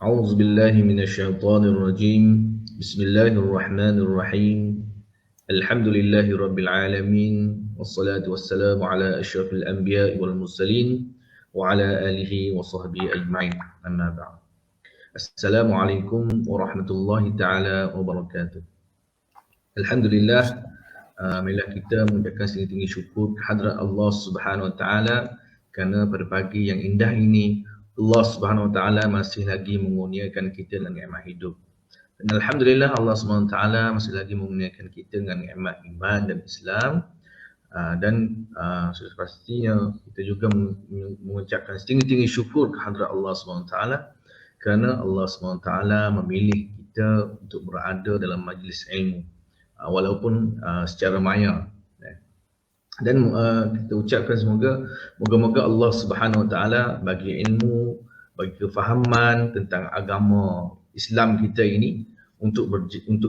أعوذ بالله من الشيطان الرجيم. بسم الله الرحمن الرحيم. الحمد لله رب العالمين، والصلاة والسلام على أشرف الأنبياء والمرسلين وعلى آله وصحبه أجمعين. أما بعد. السلام عليكم ورحمة الله تعالى وبركاته. Alhamdulillah, marilah kita mengucapkan setinggi syukur kehadrat Allah Subhanahu Wa Taala kerana pada pagi yang indah ini Allah Subhanahu Wa Taala masih lagi mengurniakan kita dengan nikmat hidup. Dan alhamdulillah Allah Subhanahu Wa Taala masih lagi mengurniakan kita dengan nikmat iman dan Islam. Dan sudah pastinya kita juga mengucapkan setinggi-tinggi syukur kehadrat Allah Subhanahu Wa Taala kerana Allah Subhanahu Wa Taala memilih kita untuk berada dalam majlis ilmu, walaupun secara maya. Dan kita ucapkan moga-moga Allah Subhanahu Wa Taala bagi ilmu, bagi kefahaman tentang agama Islam kita ini untuk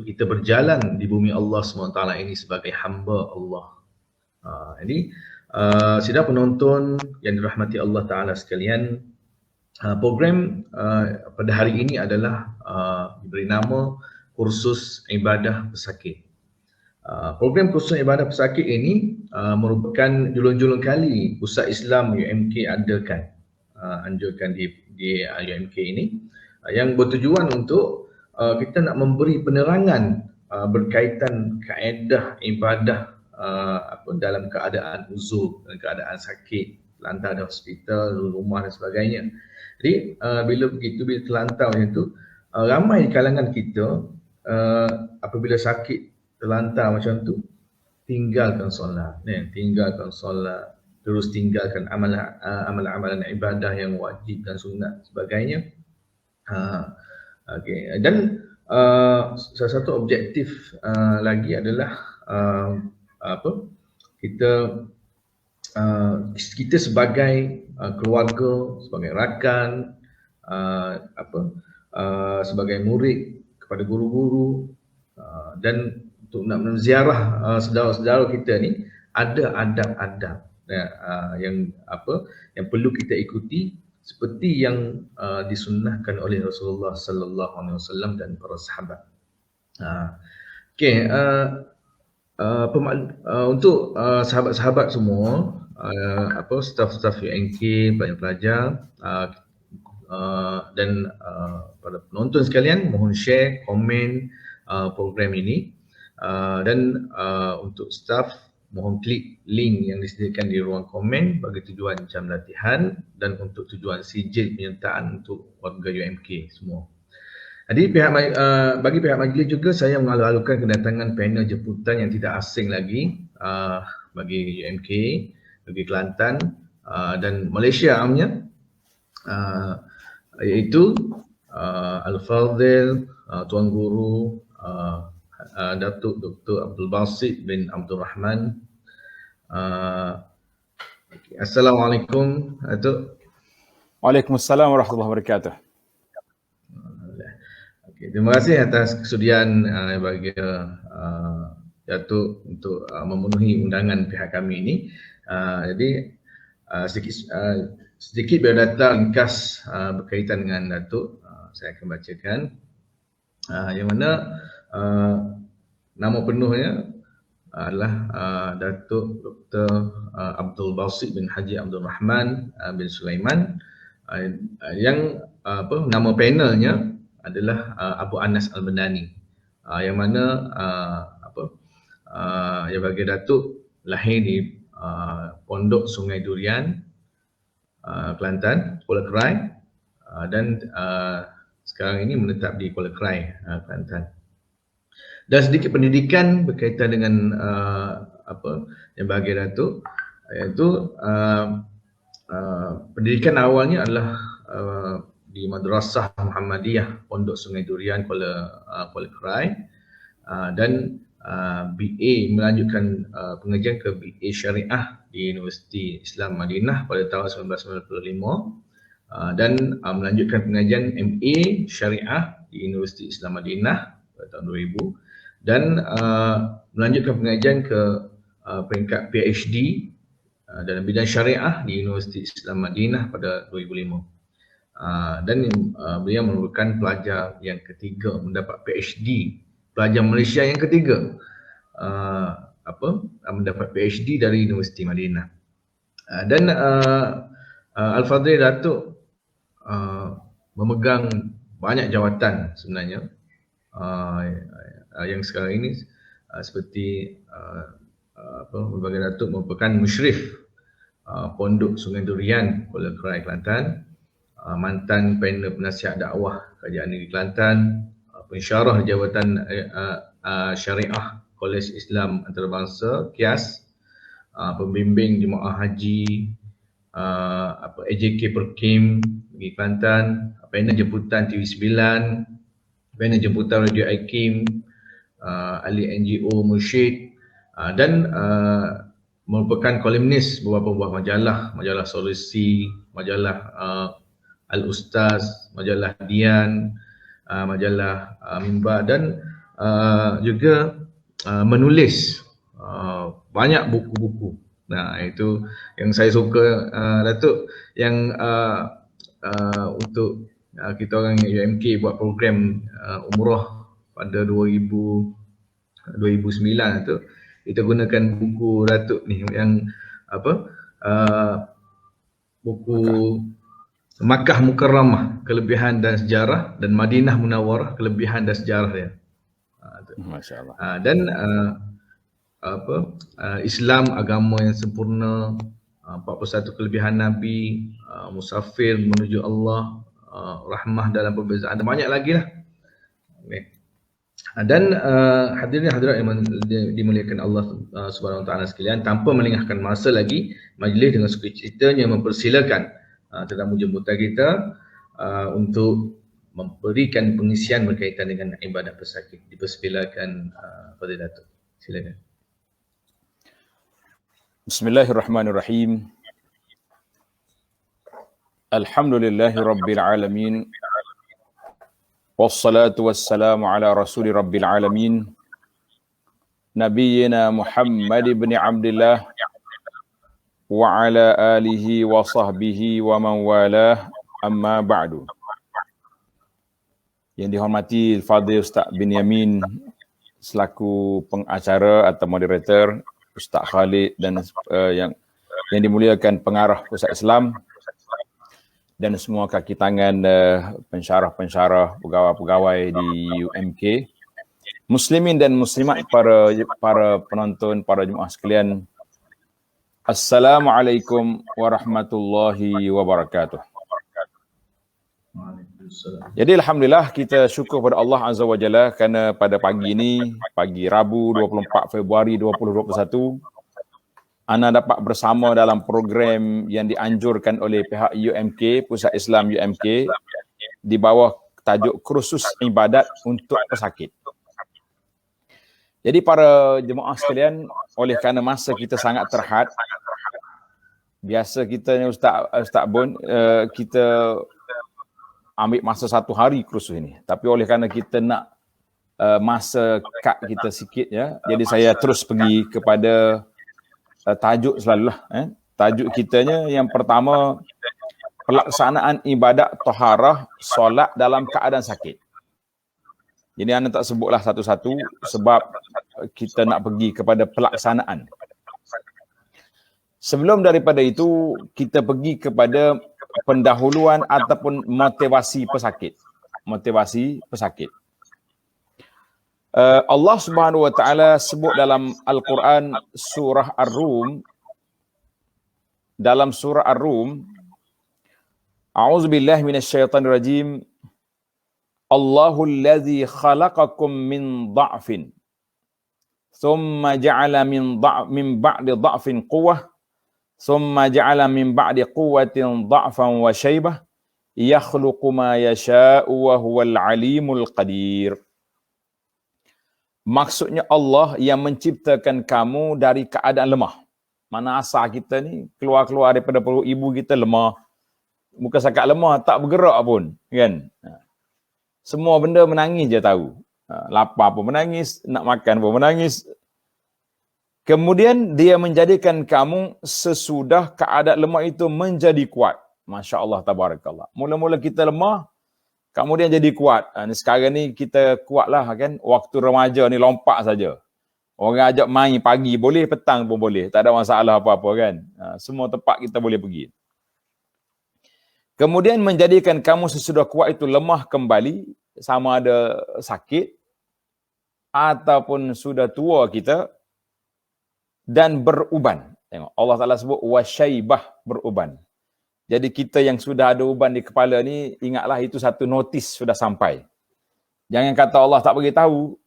kita berjalan di bumi Allah Subhanahu Wa Taala ini sebagai hamba Allah. Jadi sidang penonton yang dirahmati Allah Taala sekalian, program pada hari ini adalah diberi nama Kursus Ibadah Pesakit. Program kursus ibadah pesakit ini merupakan julung-julung kali Pusat Islam UMK anjurkan di UMK ini, yang bertujuan untuk kita nak memberi penerangan berkaitan kaedah ibadah dalam keadaan uzur, dalam keadaan sakit, terlantar di hospital, rumah dan sebagainya. Jadi bila terlantar macam tu, ramai di kalangan kita apabila sakit terlantar macam tu, tinggalkan solat, terus tinggalkan amalan-amalan ibadah yang wajib dan sunat sebagainya. Dan salah satu objektif lagi adalah kita sebagai keluarga, sebagai rakan, sebagai murid kepada guru-guru, dan untuk nak menziarah saudara-saudara kita ni, ada adab-adab yang perlu kita ikuti seperti yang disunnahkan oleh Rasulullah sallallahu alaihi wasallam dan para sahabat. Untuk sahabat-sahabat semua, staf-staf UNK, pelajar-pelajar, dan pada penonton sekalian, mohon share, komen program ini. Dan untuk staff, mohon klik link yang disediakan di ruang komen bagi tujuan jam latihan dan untuk tujuan sijil penyertaan untuk warga UMK semua. Jadi bagi pihak majlis juga saya mengalu-alukan kedatangan panel jemputan yang tidak asing lagi bagi UMK, bagi Kelantan dan Malaysia amnya, iaitu Al-Fadhil Tuan Guru Datuk Dr. Abdul Basit bin Abdul Rahman. Assalamualaikum Datuk. Waalaikumsalam warahmatullahi wabarakatuh. Terima kasih atas kesudian bagi Datuk untuk memenuhi undangan pihak kami ini. Jadi sedikit biodata ringkas berkaitan dengan Datuk, saya akan bacakan, yang mana nama penuhnya adalah Datuk Dr. Abdul Basit bin Haji Abdul Rahman bin Sulaiman, yang nama panelnya adalah Abu Anas Al-Bandani, yang mana yang bagi Datuk lahir di Pondok Sungai Durian, Kelantan, Kuala Kerai, dan sekarang ini menetap di Kuala Kerai, Kelantan. Dan sedikit pendidikan berkaitan dengan yang bagi Datuk, iaitu pendidikan awalnya adalah di Madrasah Muhammadiyah Pondok Sungai Durian, Kuala Kerai, dan BA melanjutkan pengajian ke BA Syariah di Universiti Islam Madinah pada tahun 1995, dan melanjutkan pengajian MA Syariah di Universiti Islam Madinah pada tahun 2000, dan melanjutkan pengajian ke peringkat PhD dalam bidang syariah di Universiti Islam Madinah pada 2005. Dan beliau merupakan pelajar yang ketiga mendapat PhD, pelajar Malaysia yang ketiga mendapat PhD dari Universiti Madinah. Dan Al-Fadhil Datuk memegang banyak jawatan sebenarnya yang sekarang ini, seperti Al-Fadhil Datuk merupakan musyrif Pondok Sungai Durian, Kuala Kerai, Kelantan, mantan panel penasihat dakwah Kerajaan Negeri Kelantan, pensyarah Jabatan Syariah Kolej Islam Antarabangsa KIAS, pembimbing jemaah haji AJK Perkim Negeri Kelantan, panel jemputan TV9, panel jemputan Radio Aikim, ahli NGO Mursyid, dan merupakan kolumnis beberapa buah majalah Solusi, majalah Al-Ustaz, majalah Dian, majalah Mimbar, dan juga menulis banyak buku-buku. Nah, itu yang saya suka, Datuk, yang untuk kita orang UMK buat program umrah pada 2009 tu, kita gunakan buku Datuk ni yang buku Makkah Mukarramah, kelebihan dan sejarah, dan Madinah Munawwarah, kelebihan dan sejarah dia. Masya-Allah. Dan Islam agama yang sempurna, 41 kelebihan Nabi, musafir menuju Allah, rahmah dalam perbezaan, ada banyak lagi lah. Okay. Dan hadirin hadirat yang dimuliakan Allah Subhanahu Wa Taala sekalian, tanpa melengahkan masa lagi, majlis dengan sukacitanya mempersilakan tetamu jemputan kita untuk memberikan pengisian berkaitan dengan ibadah pesakit. Dipersilakan Fadil Datuk. Silakan. Bismillahirrahmanirrahim. Alhamdulillahi Rabbil Alamin. Wassalatu wassalamu ala rasuli Rabbil Alamin. Nabiyyina Muhammad ibn Abdillah wa ala alihi wa sahbihi wa man walah, amma ba'du. Yang dihormati Fadil Ustaz Binyamin selaku pengacara atau moderator, Ustaz Khalid, dan yang dimuliakan pengarah Pusat Islam, dan semua kaki tangan pensyarah-pensyarah, pegawai-pegawai di UMK, muslimin dan muslimat, para penonton, para jemaah sekalian. Assalamualaikum warahmatullahi wabarakatuh. Jadi alhamdulillah, kita syukur pada Allah Azza wa Jalla kerana pada pagi ini, pagi Rabu 24 Februari 2021, ana dapat bersama dalam program yang dianjurkan oleh pihak UMK, Pusat Islam UMK, di bawah tajuk Kursus Ibadat untuk Pesakit. Jadi para jemaah sekalian, oleh kerana masa kita sangat terhad, biasa kita ni Ustaz Bun, kita ambil masa 1 hari kursus ini. Tapi oleh kerana kita nak masa kad kita sikit, ya, jadi saya terus pergi kepada tajuk selalulah. Tajuk kitanya yang pertama, pelaksanaan ibadat taharah solat dalam keadaan sakit. Jadi anda tak sebutlah satu-satu sebab kita nak pergi kepada pelaksanaan. Sebelum daripada itu, kita pergi kepada pendahuluan ataupun motivasi pesakit. Motivasi pesakit. Allah Subhanahu Wa Taala sebut dalam Al-Quran surah Ar-Rum, dalam surah Ar-Rum, A'udzubillahi minasyaitanirrajim. Allahul ladzi khalaqakum min dha'fin thumma ja'ala min ba'di dha'fin quwwah thumma ja'ala min ba'di quwwatin dha'fan wa syaibah yakhluqu ma yasha'u wa huwal alimul qadir. Maksudnya Allah yang menciptakan kamu dari keadaan lemah. Mana asal kita ni keluar daripada perut ibu kita lemah. Bukan sakat lemah, tak bergerak pun, kan? Semua benda menangis je tahu. Lapar pun menangis, nak makan pun menangis. Kemudian dia menjadikan kamu sesudah keadaan lemah itu menjadi kuat. Masya Allah, tabarakallah. Mula-mula kita lemah, kemudian jadi kuat. Sekarang ni kita kuatlah kan. Waktu remaja ni lompat saja. Orang ajak main pagi boleh, petang pun boleh. Tak ada masalah apa-apa kan. Semua tempat kita boleh pergi. Kemudian menjadikan kamu sesudah kuat itu lemah kembali, sama ada sakit, ataupun sudah tua kita, dan beruban. Tengok, Allah Ta'ala sebut, wasyaibah, beruban. Jadi kita yang sudah ada uban di kepala ni, ingatlah itu satu notis sudah sampai. Jangan kata Allah tak beritahu,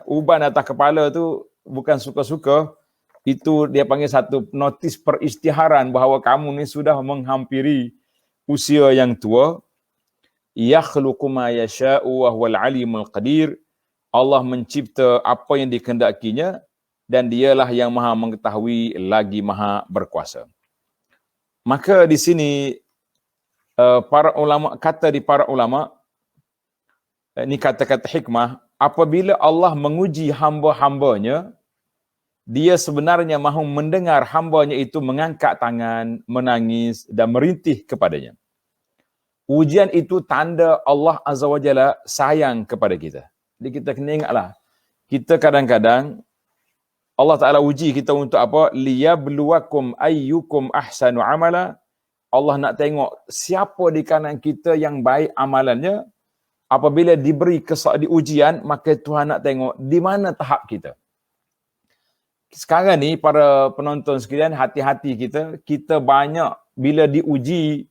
uban atas kepala tu bukan suka-suka, itu dia panggil satu notis peristiharan bahawa kamu ni sudah menghampiri usia yang tua. Yakhluqu ma yasha'u wa huwal alimul qadir. Allah mencipta apa yang dikehendakinya dan dialah yang maha mengetahui lagi maha berkuasa. Maka di sini para ulama kata ini kata-kata hikmah, apabila Allah menguji hamba-hambanya, dia sebenarnya mahu mendengar hambanya itu mengangkat tangan, menangis dan merintih kepadanya. Ujian itu tanda Allah Azza wa Jalla sayang kepada kita. Jadi kita kena ingatlah, kita kadang-kadang Allah Ta'ala uji kita untuk apa? Liyabluwakum ayyukum ahsanu amala. Allah nak tengok siapa di kanan kita yang baik amalannya. Apabila diberi ujian, maka Tuhan nak tengok di mana tahap kita. Sekarang ni para penonton sekalian, hati-hati kita banyak bila diuji,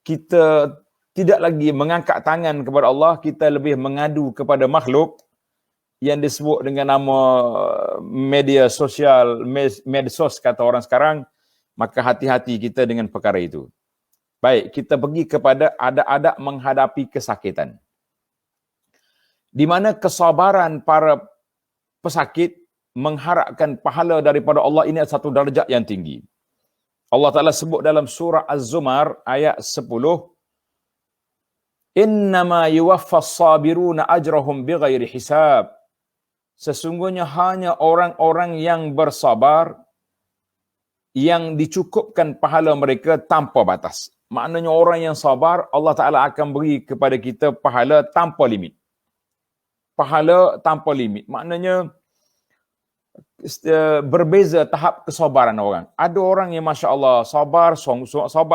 kita tidak lagi mengangkat tangan kepada Allah, kita lebih mengadu kepada makhluk yang disebut dengan nama media sosial, medsos kata orang sekarang. Maka hati-hati kita dengan perkara itu. Baik, kita pergi kepada adab-adab menghadapi kesakitan. Di mana kesabaran para pesakit mengharapkan pahala daripada Allah ini satu darjat yang tinggi. Allah Ta'ala sebut dalam surah Az-Zumar ayat 10, Innama yuwaffas sabiruna ajrahum bighairi hisab. Sesungguhnya hanya orang-orang yang bersabar yang dicukupkan pahala mereka tanpa batas. Maknanya orang yang sabar, Allah Ta'ala akan beri kepada kita pahala tanpa limit. Pahala tanpa limit. Maknanya berbeza tahap kesabaran orang. Ada orang yang Masya Allah sabar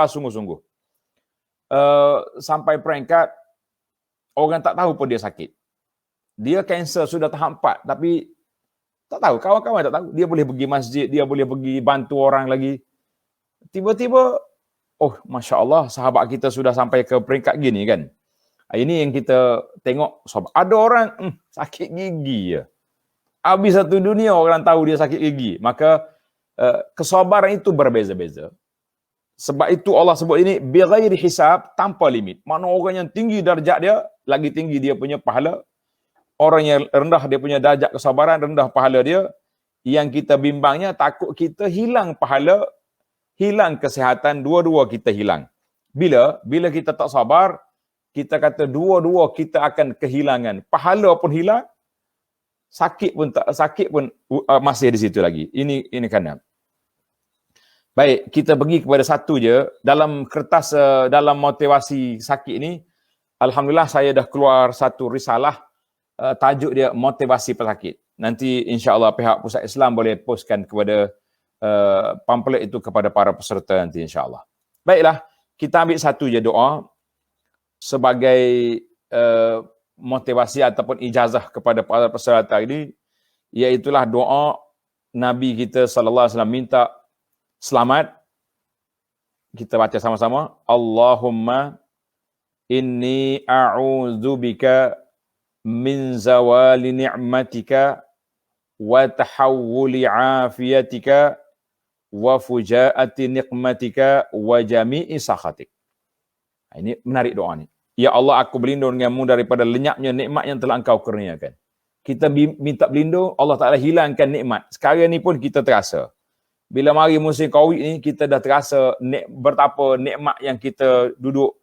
sungguh-sungguh. Sampai peringkat orang tak tahu pun dia sakit. Dia kanser sudah tahap 4, tapi tak tahu, kawan-kawan tak tahu. Dia boleh pergi masjid, dia boleh pergi bantu orang lagi. Tiba-tiba, oh Masya Allah, sahabat kita sudah sampai ke peringkat gini kan. Ini yang kita tengok. Ada orang sakit gigi ya. Habis satu dunia orang tahu dia sakit gigi. Maka kesabaran itu berbeza-beza. Sebab itu Allah sebut ini bighairi hisab, tanpa limit. Mana orang yang tinggi darjat dia, lagi tinggi dia punya pahala. Orang yang rendah dia punya darjat kesabaran, rendah pahala dia. Yang kita bimbangnya takut kita hilang pahala, hilang kesihatan, dua-dua kita hilang. Bila kita tak sabar, kita kata dua-dua kita akan kehilangan. Pahala pun hilang, sakit pun masih di situ lagi. Ini kena. Baik, kita pergi kepada satu je. Dalam kertas, dalam motivasi sakit ini, alhamdulillah saya dah keluar satu risalah, tajuk dia motivasi pesakit. Nanti insya-Allah pihak Pusat Islam boleh postkan kepada pamphlet itu kepada para peserta nanti insya-Allah. Baiklah, kita ambil satu je doa sebagai motivasi ataupun ijazah kepada para peserta ini, iaitulah doa Nabi kita sallallahu alaihi wasallam minta selamat. Kita baca sama-sama. Allahumma inni a'udzubika min zawali ni'matika wa tahawuli afiyatika wa fujaati niqmatika wa jami'i sakhatik. Ini menarik doa ni. Ya Allah, aku berlindung denganmu daripada lenyapnya nikmat yang telah engkau kurniakan. Kita minta berlindung, Allah Ta'ala hilangkan nikmat. Sekarang ni pun kita terasa. Bila mari musim Covid ni, kita dah terasa betapa nikmat yang kita duduk.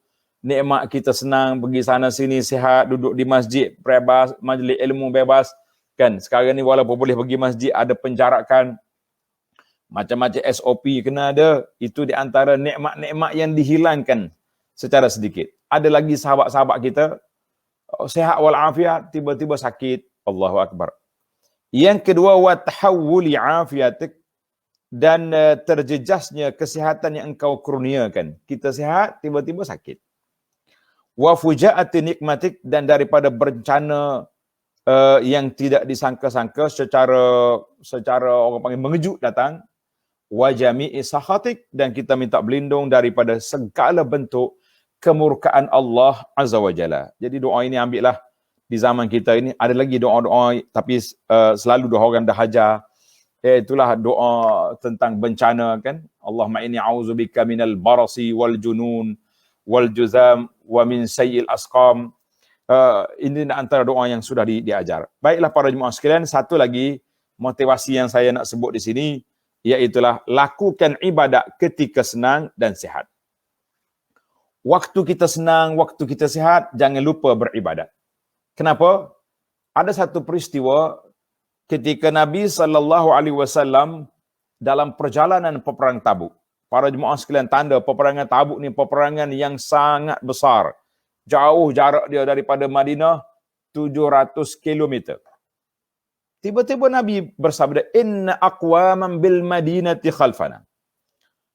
Nikmat kita senang pergi sana sini, sihat, duduk di masjid, bebas, majlis ilmu bebas. Kan? Sekarang ni walaupun boleh pergi masjid, ada penjarakan. macam-macam SOP kena ada. Itu di antara nikmat-nikmat yang dihilangkan secara sedikit. Ada lagi sahabat-sahabat kita sehat walafiat, tiba-tiba sakit. Allahu Akbar. Yang kedua, wa tahawuli afiatik, dan terjejasnya kesihatan yang engkau kurniakan. Kita sehat, tiba-tiba sakit. Wa fujaati nikmatik, dan daripada bencana yang tidak disangka-sangka secara orang panggil mengejut datang. Wa jami'i sakhatik, dan kita minta berlindung daripada segala bentuk kemurkaan Allah Azza wa Jalla. Jadi doa ini ambillah di zaman kita ini. Ada lagi doa-doa, tapi selalu doa orang dah hajar. Itulah doa tentang bencana kan. Allahumma inni a'udzubika minal barasi wal junun wal juzam wa min sayyi'il asqam. Ini antara doa yang sudah diajar. Baiklah para jemaah sekalian, satu lagi motivasi yang saya nak sebut di sini, iaitulah lakukan ibadat ketika senang dan sihat. Waktu kita senang, waktu kita sihat, jangan lupa beribadat. Kenapa? Ada satu peristiwa ketika Nabi SAW dalam perjalanan peperang Tabuk. Para jemaah sekalian, tanda peperangan Tabuk ni peperangan yang sangat besar. Jauh jarak dia daripada Madinah, 700 km. Tiba-tiba Nabi bersabda, inna aqwaman bil madinati khalfana.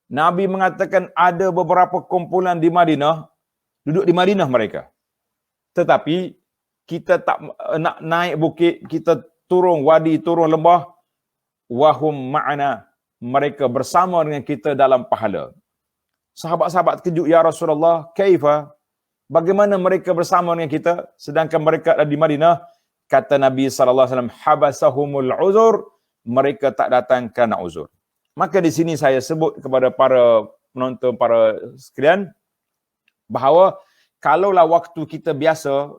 Nabi mengatakan ada beberapa kumpulan di Madinah, duduk di Madinah mereka. Tetapi kita tak nak naik bukit, kita turun wadi, turun lembah, wahum ma'ana, mereka bersama dengan kita dalam pahala. Sahabat-sahabat kejut, ya Rasulullah, kaifa? Bagaimana mereka bersama dengan kita sedangkan mereka ada di Madinah? Kata Nabi SAW, habasahumul uzur, mereka tak datang kerana uzur. Maka di sini saya sebut kepada para penonton, para sekalian, bahawa kalaulah waktu kita biasa,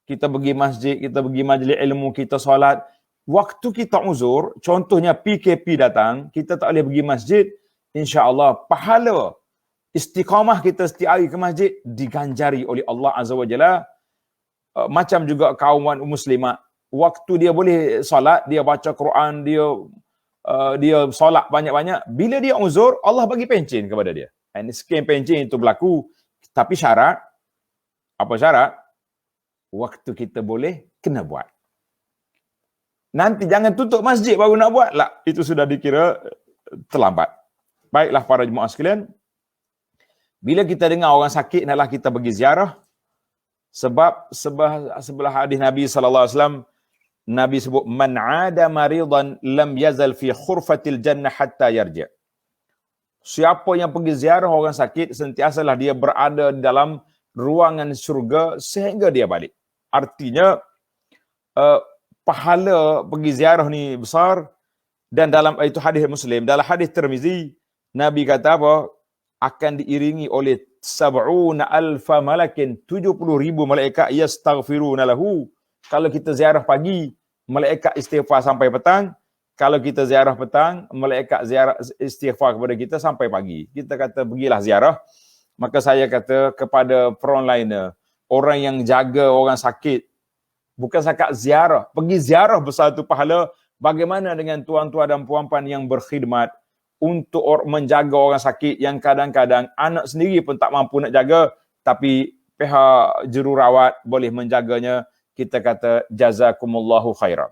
kita pergi masjid, kita pergi majlis ilmu, kita solat, waktu kita uzur, contohnya PKP datang, kita tak boleh pergi masjid, insya-Allah pahala istiqamah kita setiap hari ke masjid diganjari oleh Allah Azza wa Jalla. Macam juga kaum muslimat, waktu dia boleh solat, dia baca Quran, dia solat banyak-banyak, bila dia uzur, Allah bagi pencen kepada dia. Dan skim pencen itu berlaku, tapi syarat, apa syarat? Waktu kita boleh, kena buat. Nanti jangan tutup masjid baru nak buat lah, itu sudah dikira terlambat. Baiklah para jemaah sekalian, bila kita dengar orang sakit, hendaklah kita pergi ziarah. Sebab sebelah hadis Nabi SAW, Nabi sebut, man 'ada maridan lam yazal fi khurfatil jannah hatta yarji'. Siapa yang pergi ziarah orang sakit, sentiasalah dia berada di dalam ruangan syurga sehingga dia balik. Artinya, pahala pergi ziarah ni besar. Dan dalam itu hadis Muslim, dalam hadis Tirmizi, Nabi kata apa? Akan diiringi oleh 70,000 malakin, 70,000 malaikat yastaghfiruna lahu. Kalau kita ziarah pagi, malaikat istighfar sampai petang. Kalau kita ziarah petang, malaikat ziarah istighfar kepada kita sampai pagi. Kita kata pergilah ziarah. Maka saya kata kepada frontliner, orang yang jaga orang sakit, bukan sakat ziarah, pergi ziarah besar tu pahala. Bagaimana dengan tuan-tuan dan puan-puan yang berkhidmat untuk menjaga orang sakit yang kadang-kadang anak sendiri pun tak mampu nak jaga, tapi pihak jururawat boleh menjaganya. Kita kata jazakumullahu khairan.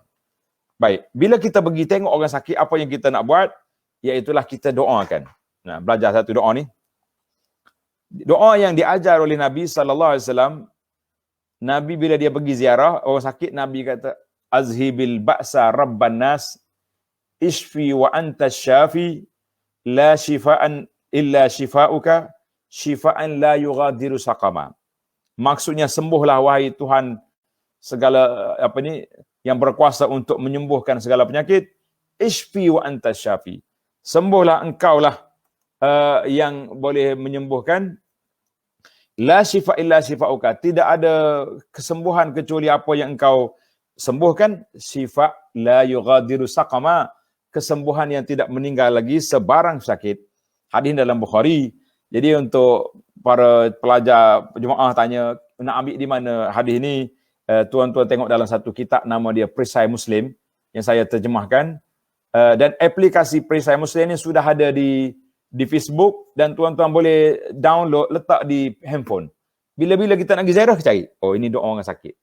Baik, bila kita pergi tengok orang sakit, apa yang kita nak buat? Iaitulah kita doakan. Nah, belajar satu doa ni. Doa yang diajar oleh Nabi SAW, Nabi bila dia pergi ziarah orang sakit, Nabi kata, azhibil ba'sa rabban nas, ishfi wa anta syafi, la shifaan illa shifauka, shifaan la yughadiru saqama. Maksudnya, sembuhlah wahai Tuhan segala yang berkuasa untuk menyembuhkan segala penyakit. Ishfi wa anta syafi. Sembuhlah engkaulah yang boleh menyembuhkan. La shifa illa shifauka. Tidak ada kesembuhan kecuali apa yang engkau sembuhkan. Shifa la yughadiru saqama. Kesembuhan yang tidak meninggal lagi sebarang sakit. Hadis dalam Bukhari. Jadi untuk para pelajar jemaah tanya, nak ambil di mana hadis ni? Tuan-tuan tengok dalam satu kitab nama dia Perisai Muslim yang saya terjemahkan. Dan aplikasi Perisai Muslim ini sudah ada di Facebook dan tuan-tuan boleh download, letak di handphone. Bila-bila kita nak pergi ziarah, cari. Oh, ini doa orang sakit.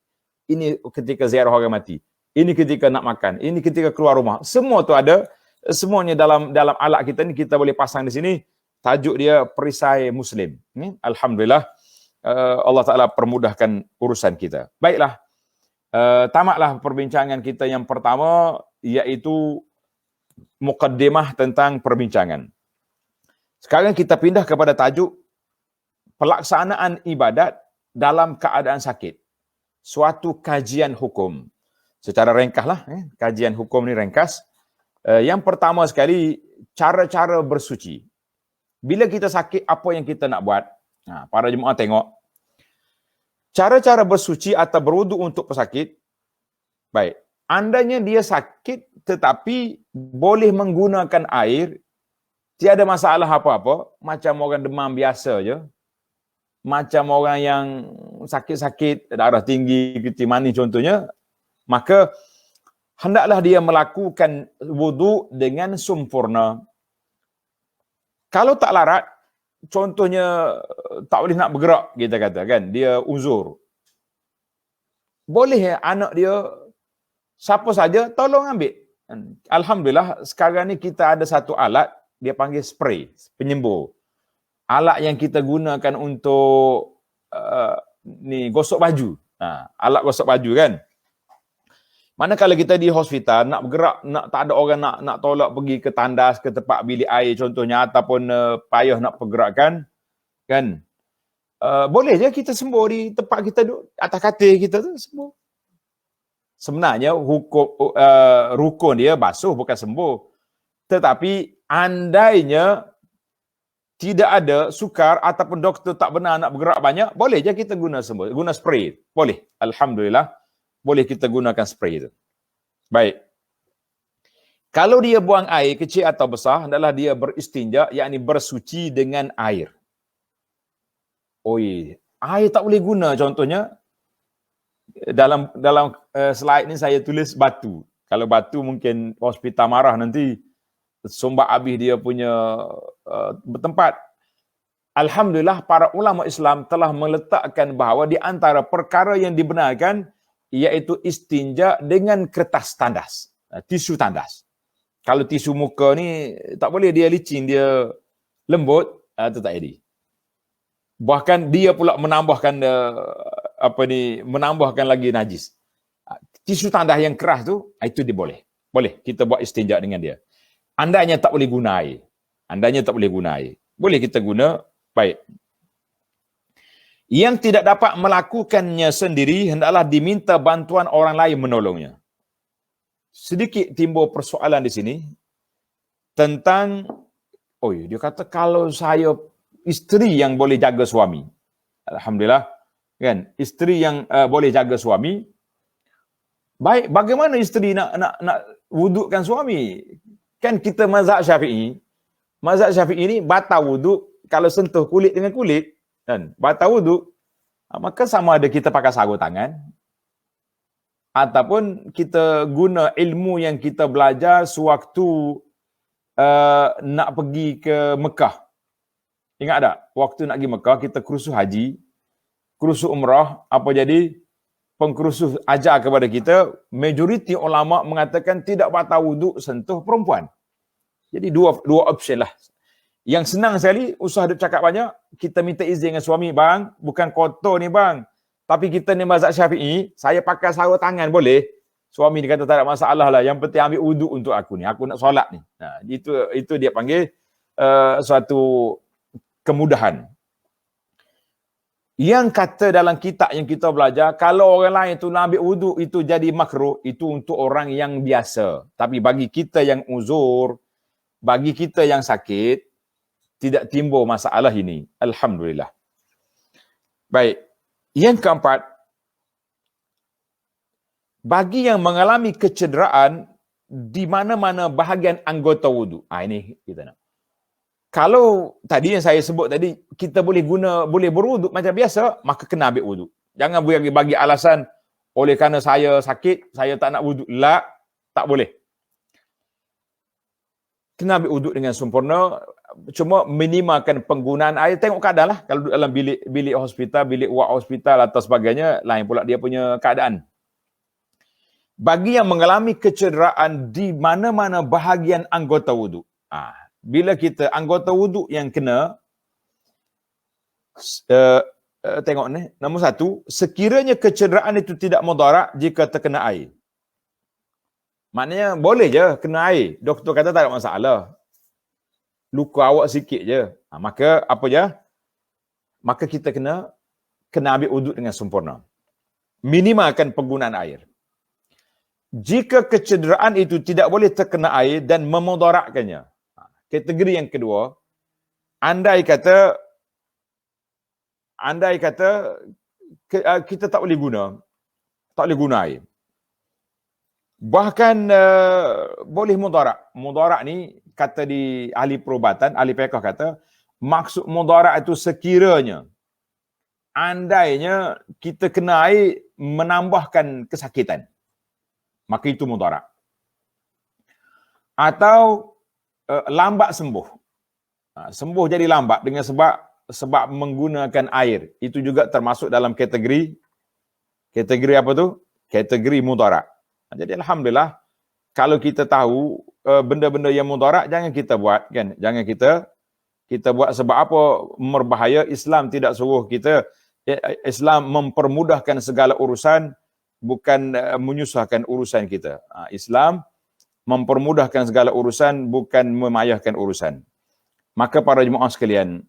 Ini ketika ziarah orang mati. Ini ketika nak makan. Ini ketika keluar rumah. Semua tu ada. Semuanya dalam alat kita ni kita boleh pasang di sini. Tajuk dia Perisai Muslim. Alhamdulillah. Allah Ta'ala permudahkan urusan kita. Baiklah. Tamatlah perbincangan kita yang pertama, iaitu mukaddimah tentang perbincangan. Sekarang kita pindah kepada tajuk pelaksanaan ibadat dalam keadaan sakit. Suatu kajian hukum. Secara ringkas lah, kajian hukum ni ringkas. Yang pertama sekali, cara-cara bersuci. Bila kita sakit, apa yang kita nak buat? Para jemaah tengok. Cara-cara bersuci atau berwuduk untuk pesakit. Baik, andainya dia sakit tetapi boleh menggunakan air, tiada masalah apa-apa, macam orang demam biasa je. Macam orang yang sakit-sakit, darah tinggi, kencing manis contohnya, maka hendaklah dia melakukan wuduk dengan sempurna. Kalau tak larat, contohnya tak boleh nak bergerak, kita kata kan, dia uzur. Boleh anak dia, siapa saja, tolong ambil. Alhamdulillah, sekarang ni kita ada satu alat, dia panggil spray, penyembur. Alat yang kita gunakan untuk gosok baju. Alat gosok baju kan. Manakala kita di hospital, nak bergerak, tak ada orang nak tolak pergi ke tandas, ke tempat bilik air contohnya, ataupun payah nak pergerakan, kan. Boleh je kita sembuh di tempat kita duduk, atas katil kita tu sembuh. Sebenarnya rukun dia basuh bukan sembuh. Tetapi andainya tidak ada sukar ataupun doktor tak benar nak bergerak banyak, boleh je kita guna sembuh, guna spray. Boleh. Alhamdulillah. Boleh kita gunakan spray itu. Baik. Kalau dia buang air kecil atau besar, hendaklah dia beristinja, yakni bersuci dengan air. Air tak boleh guna contohnya. Dalam slide ni saya tulis batu. Kalau batu mungkin hospital marah nanti, sombak habis dia punya tempat. Alhamdulillah para ulama Islam telah meletakkan bahawa di antara perkara yang dibenarkan iaitu istinja dengan kertas tandas, tisu tandas. Kalau tisu muka ni tak boleh, dia licin, dia lembut, itu tak jadi. Bahkan dia pula menambahkan menambahkan lagi najis. Tisu tandas yang keras tu, itu dia boleh. Boleh kita buat istinja dengan dia. Andainya tak boleh guna air. Boleh kita guna, baik. Yang tidak dapat melakukannya sendiri, hendaklah diminta bantuan orang lain menolongnya. Sedikit timbul persoalan di sini tentang, dia kata kalau saya isteri yang boleh jaga suami. Alhamdulillah, kan? Isteri yang boleh jaga suami. Baik, bagaimana isteri nak wudukkan suami? Kan kita mazhab Syafi'i. Mazhab Syafi'i ni batal wuduk kalau sentuh kulit dengan kulit. Dan batal wuduk, maka sama ada kita pakai sarung tangan ataupun kita guna ilmu yang kita belajar sewaktu nak pergi ke Mekah. Ingat tak? Waktu nak pergi Mekah, kita kerusuh haji, kerusuh umrah, apa jadi? Pengkerusuh ajar kepada kita, majoriti ulama mengatakan tidak batal wuduk sentuh perempuan. Jadi dua option lah. Yang senang sekali, usah duk cakap banyak, kita minta izin dengan suami, bang, bukan kotor ni bang, tapi kita ni mazhab Syafi'i, saya pakai sarung tangan boleh? Suami dia kata tak ada masalah lah, yang penting ambil wuduk untuk aku ni, aku nak solat ni. Itu dia panggil suatu kemudahan. Yang kata dalam kitab yang kita belajar, kalau orang lain tu nak ambil wuduk, itu jadi makruh, itu untuk orang yang biasa. Tapi bagi kita yang uzur, bagi kita yang sakit, tidak timbul masalah ini. Alhamdulillah. Baik. Yang keempat, bagi yang mengalami kecederaan di mana-mana bahagian anggota wuduk. Ini kita nak. Kalau tadi yang saya sebut tadi, kita boleh berwuduk macam biasa, maka kena ambil wuduk. Jangan bagi alasan, oleh kerana saya sakit, saya tak nak wuduk. Tak boleh. kena ambil wuduk dengan sempurna, cuma minimalkan penggunaan air. Tengok keadaan lah. Kalau duduk dalam bilik hospital, bilik ward hospital atau sebagainya, lain pula dia punya keadaan. Bagi yang mengalami kecederaan di mana-mana bahagian anggota wuduk. Bila kita anggota wuduk yang kena, tengok ni, nombor satu, sekiranya kecederaan itu tidak mudarat jika terkena air. Maknanya boleh je kena air. Doktor kata tak ada masalah. Luka awak sikit je. Maka apa je? Maka kita kena ambil wuduk dengan sempurna. Minimalkan penggunaan air. Jika kecederaan itu tidak boleh terkena air dan memudaratkannya. Kategori yang kedua, andai kata kita tak boleh guna air. Bahkan boleh mudarat. Mudarat ni kata di ahli perubatan, ahli fiqh kata, maksud mudarat itu sekiranya andainya kita kena air menambahkan kesakitan, maka itu mudarat. Atau lambat sembuh. Sembuh jadi lambat dengan sebab menggunakan air. Itu juga termasuk dalam kategori apa tu? Kategori mudarat. Jadi alhamdulillah, kalau kita tahu benda-benda yang mudarat, jangan kita buat, kan? Jangan kita buat. Sebab apa? Berbahaya. Islam tidak suruh kita. Islam mempermudahkan segala urusan, bukan menyusahkan urusan kita. Islam mempermudahkan segala urusan, bukan memayahkan urusan. Maka para jemaah sekalian,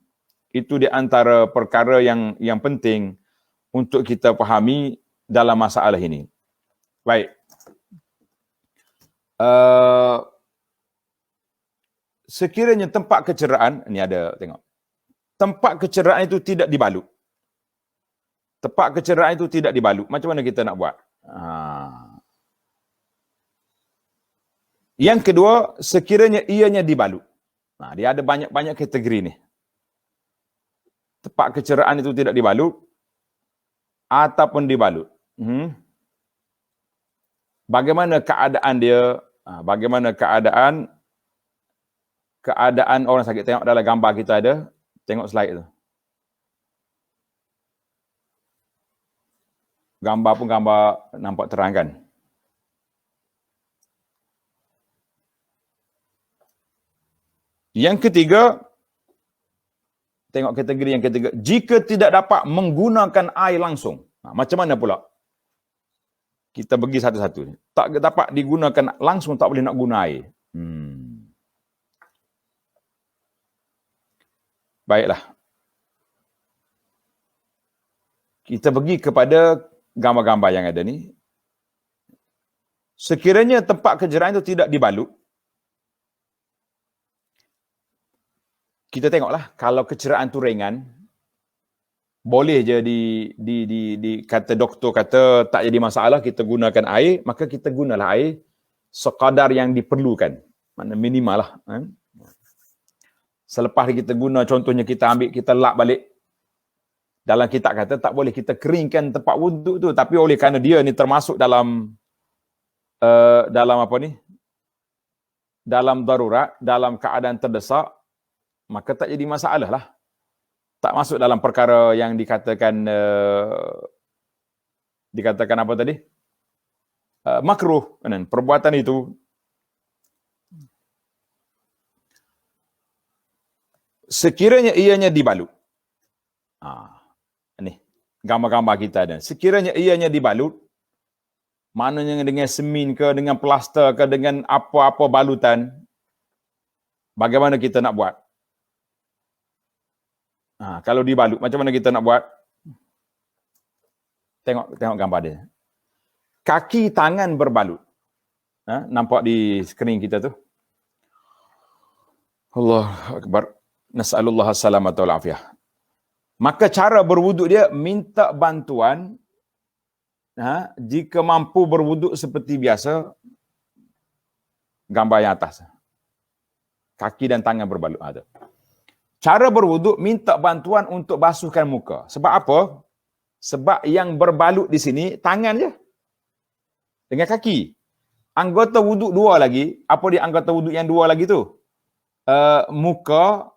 itu di antara perkara yang penting untuk kita fahami dalam masalah ini. Baik. Sekiranya tempat kecederaan, ni ada tengok. Tempat kecederaan itu tidak dibalut. Tempat kecederaan itu tidak dibalut. Macam mana kita nak buat? Yang kedua, sekiranya ianya dibalut. Dia ada banyak kategori ni. Tempat kecederaan itu tidak dibalut ataupun dibalut. Bagaimana keadaan dia? Bagaimana keadaan orang sakit? Tengok dalam gambar kita ada. Tengok slide tu. Gambar pun gambar nampak terang kan? Yang ketiga, tengok kategori yang ketiga. Jika tidak dapat menggunakan air langsung. Macam mana pula? Kita bagi satu-satu. Tak dapat digunakan langsung, tak boleh nak guna air. Baiklah. Kita pergi kepada gambar-gambar yang ada ni. Sekiranya tempat kecederaan itu tidak dibalut, kita tengoklah, kalau kecederaan tu ringan, boleh je kata doktor kata tak jadi masalah, kita gunakan air, maka kita gunalah air sekadar yang diperlukan. Mana minimal lah. Selepas kita guna, contohnya kita ambil, kita lap balik. Dalam kitab kata tak boleh kita keringkan tempat wuduk tu, tapi oleh kerana dia ni termasuk dalam apa ni? Dalam darurat, dalam keadaan terdesak, maka tak jadi masalah lah. Tak masuk dalam perkara yang dikatakan apa tadi? Makruh. Perbuatan itu. Sekiranya ianya dibalut. Ni gambar-gambar kita ada. Sekiranya ianya dibalut, maknanya dengan semin ke, dengan plaster ke, dengan apa-apa balutan, bagaimana kita nak buat? Kalau dibalut, macam mana kita nak buat? Tengok gambar dia. Kaki tangan berbalut. Nampak di skrin kita tu. Allahu Akbar. Nas'alullah as-salamata wal afiyah. Maka cara berwuduk dia, minta bantuan. Jika mampu berwuduk seperti biasa, gambar yang atas. Kaki dan tangan berbalut. Ada. Cara berwuduk, minta bantuan untuk basuhkan muka. Sebab apa? Sebab yang berbalut di sini, tangan je. Dengan kaki. Anggota wuduk dua lagi. Apa dia anggota wuduk yang dua lagi tu? muka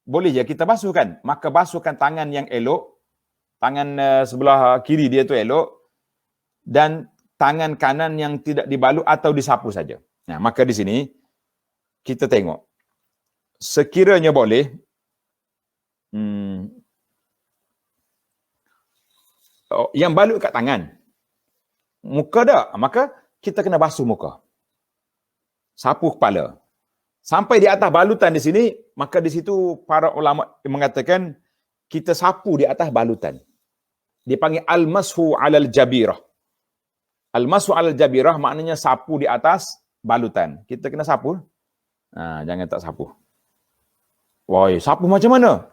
boleh je kita basuhkan. Maka basuhkan tangan yang elok, tangan sebelah kiri dia tu elok, dan tangan kanan yang tidak dibalut atau disapu saja. Nah, maka di sini kita tengok. Sekiranya boleh, yang balut kat tangan, muka dah, maka kita kena basuh muka. Sapu kepala. Sampai di atas balutan di sini, maka di situ para ulama mengatakan kita sapu di atas balutan. Dipanggil al-mashu 'alal jabirah. Al-mashu 'alal jabirah maknanya sapu di atas balutan. Kita kena sapu. Jangan tak sapu. Woi, sapu macam mana?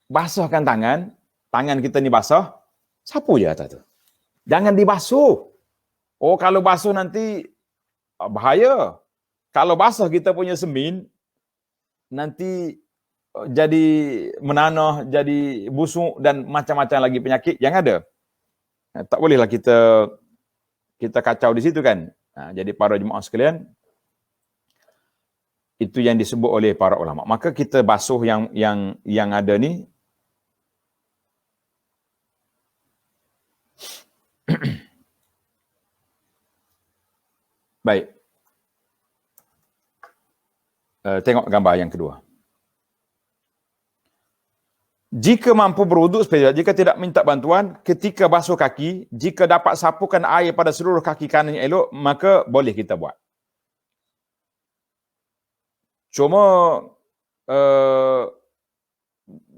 Basahkan tangan. Tangan kita ni basah, sapu je atas tu. Jangan dibasuh. Oh, kalau basuh nanti bahaya. Kalau basah kita punya semin, nanti jadi menanah, jadi busuk dan macam-macam lagi penyakit yang ada. Tak bolehlah kita kacau di situ kan. Jadi para jemaah sekalian, itu yang disebut oleh para ulama. Maka kita basuh yang ada ni. Baik. Tengok gambar yang kedua. Jika mampu berwuduk sepeda, jika tidak minta bantuan, ketika basuh kaki, jika dapat sapukan air pada seluruh kaki kanan yang elok, maka boleh kita buat. Cuma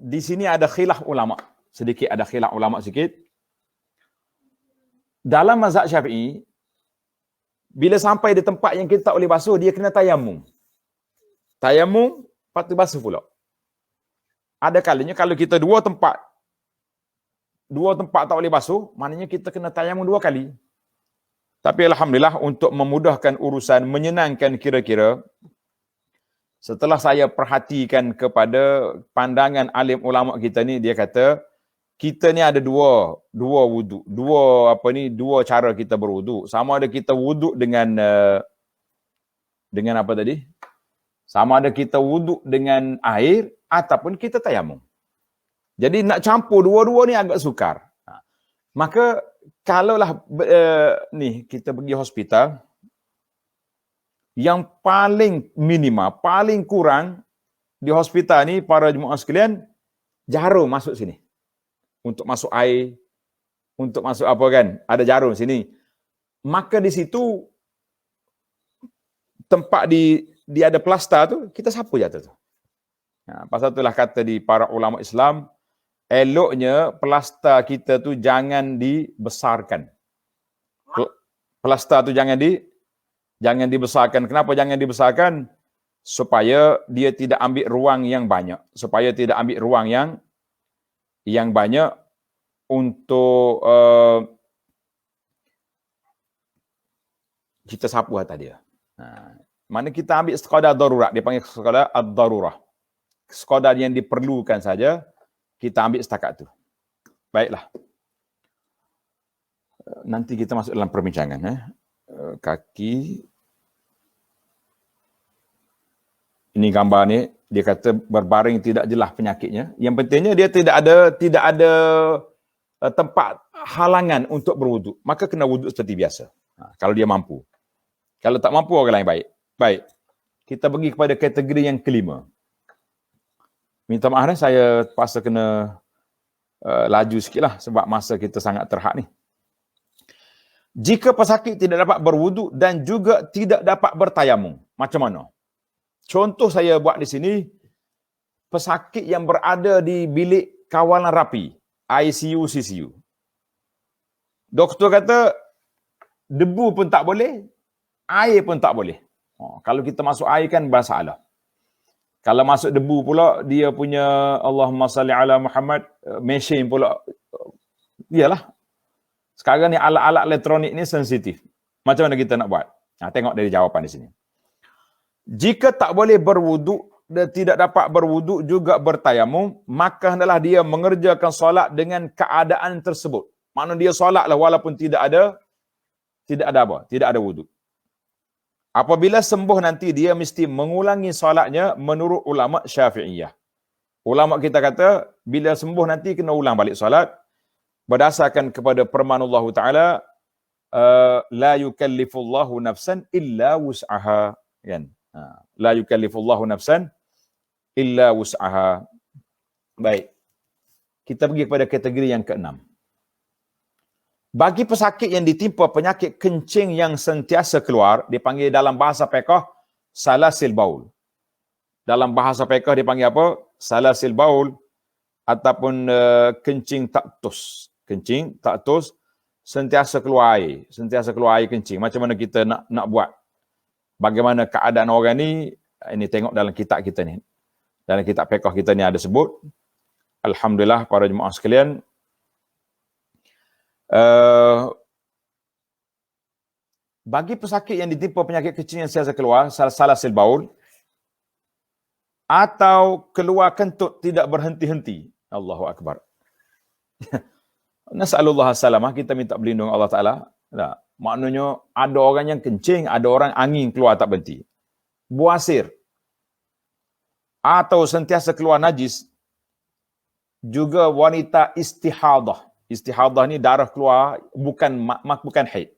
di sini ada khilaf ulama. Sedikit ada khilaf ulama sikit. Dalam mazhab Syafi'i, bila sampai di tempat yang kita tak boleh basuh, dia kena tayamum. Tayamum, lepas tu basuh pula. Ada kalanya kalau kita dua tempat tak boleh basuh, maknanya kita kena tayamum 2 kali. Tapi alhamdulillah untuk memudahkan urusan, menyenangkan kira-kira, setelah saya perhatikan kepada pandangan alim ulama kita ni, dia kata kita ni ada dua wuduk, dua cara kita berwuduk. Sama ada kita wuduk dengan apa tadi? Sama ada kita wuduk dengan air ataupun kita tayamum. Jadi nak campur dua-dua ni agak sukar. Maka kalaulah kita pergi hospital, yang paling minima, paling kurang di hospital ni para jemaah sekalian, jarum masuk sini. Untuk masuk air, untuk masuk apa kan, ada jarum sini. Maka di situ tempat dia ada plaster tu, kita sapu je tu. Pasal itulah kata di para ulama Islam, eloknya plaster kita tu jangan dibesarkan. Plaster tu jangan dibesarkan. Kenapa jangan dibesarkan? Supaya dia tidak ambil ruang yang banyak. Supaya tidak ambil ruang yang banyak untuk kita sapu atas dia. Mana kita ambil sekadar darurat, dia panggil sekadar ad-darurah. Sekadar yang diperlukan saja, kita ambil setakat tu. Baiklah. Nanti kita masuk dalam perbincangan. Kaki. Ini gambar ni, dia kata berbaring tidak jelas penyakitnya. Yang pentingnya dia tidak ada tempat halangan untuk berwuduk. Maka kena wuduk seperti biasa. Kalau dia mampu. Kalau tak mampu, orang lain baik. Baik. Kita pergi kepada kategori yang kelima. Minta maaf saya terpaksa kena laju sikitlah sebab masa kita sangat terhad ni. Jika pesakit tidak dapat berwuduk dan juga tidak dapat bertayamum, macam mana? Contoh saya buat di sini, pesakit yang berada di bilik kawalan rapi, ICU, CCU. Doktor kata, debu pun tak boleh, air pun tak boleh. Kalau kita masuk air kan masalah. Kalau masuk debu pula, dia punya Allahumma salli ala Muhammad, mesin pula. Iyalah. Sekarang ni alat-alat elektronik ni sensitif. Macam mana kita nak buat? Tengok dari jawapan di sini. Jika tak boleh berwuduk dan tidak dapat berwuduk juga bertayamum, maka hendaklah dia mengerjakan solat dengan keadaan tersebut. Maknanya dia solatlah walaupun tidak ada wuduk. Apabila sembuh nanti dia mesti mengulangi solatnya menurut ulama Syafi'iyah. Ulama kita kata bila sembuh nanti kena ulang balik solat berdasarkan kepada firman Allah Taala, la yukallifullahu nafsan illa wus'aha, kan? La yukallifullahu nafsan illa wus'aha. Baik. Kita pergi kepada kategori yang keenam. Bagi pesakit yang ditimpa penyakit kencing yang sentiasa keluar, dipanggil dalam bahasa fiqh salasil baul. Dalam bahasa fiqh dipanggil apa? Salasil baul ataupun kencing tak tus. Kencing tak tus, sentiasa keluar air kencing. Macam mana kita nak buat? Bagaimana keadaan orang ni? Ini tengok dalam kitab kita ni. Dalam kitab fiqh kita ni ada sebut. Alhamdulillah para jemaah sekalian, bagi pesakit yang ditimpa penyakit kencing yang sentiasa keluar, salasil baul, atau keluar kentut tidak berhenti-henti. Allahu Akbar. Nas'alullah salamah, kita minta berlindung Allah Ta'ala. Nah, maknanya ada orang yang kencing, ada orang angin keluar tak berhenti. Buasir. Atau sentiasa keluar najis. Juga wanita istihadah. Istihadah ni darah keluar bukan haid.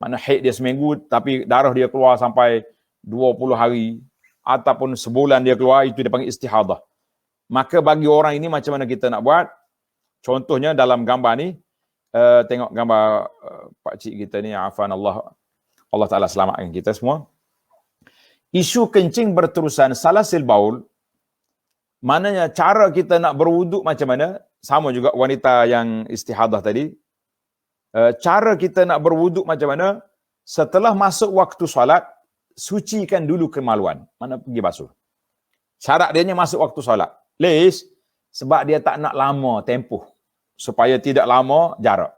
Mana haid dia seminggu tapi darah dia keluar sampai 20 hari ataupun sebulan dia keluar, itu dia panggil istihadah. Maka bagi orang ini macam mana kita nak buat? Contohnya dalam gambar ni, tengok gambar pak cik kita ni, afan Allah Taala selamatkan kita semua. Isu kencing berterusan salasil baul, maknanya cara kita nak berwuduk macam mana? Sama juga wanita yang istihadah tadi. Cara kita nak berwuduk macam mana? Setelah masuk waktu solat, sucikan dulu kemaluan. Mana pergi basuh. Syarat dia masuk waktu solat. Leis, sebab dia tak nak lama tempoh. Supaya tidak lama jarak.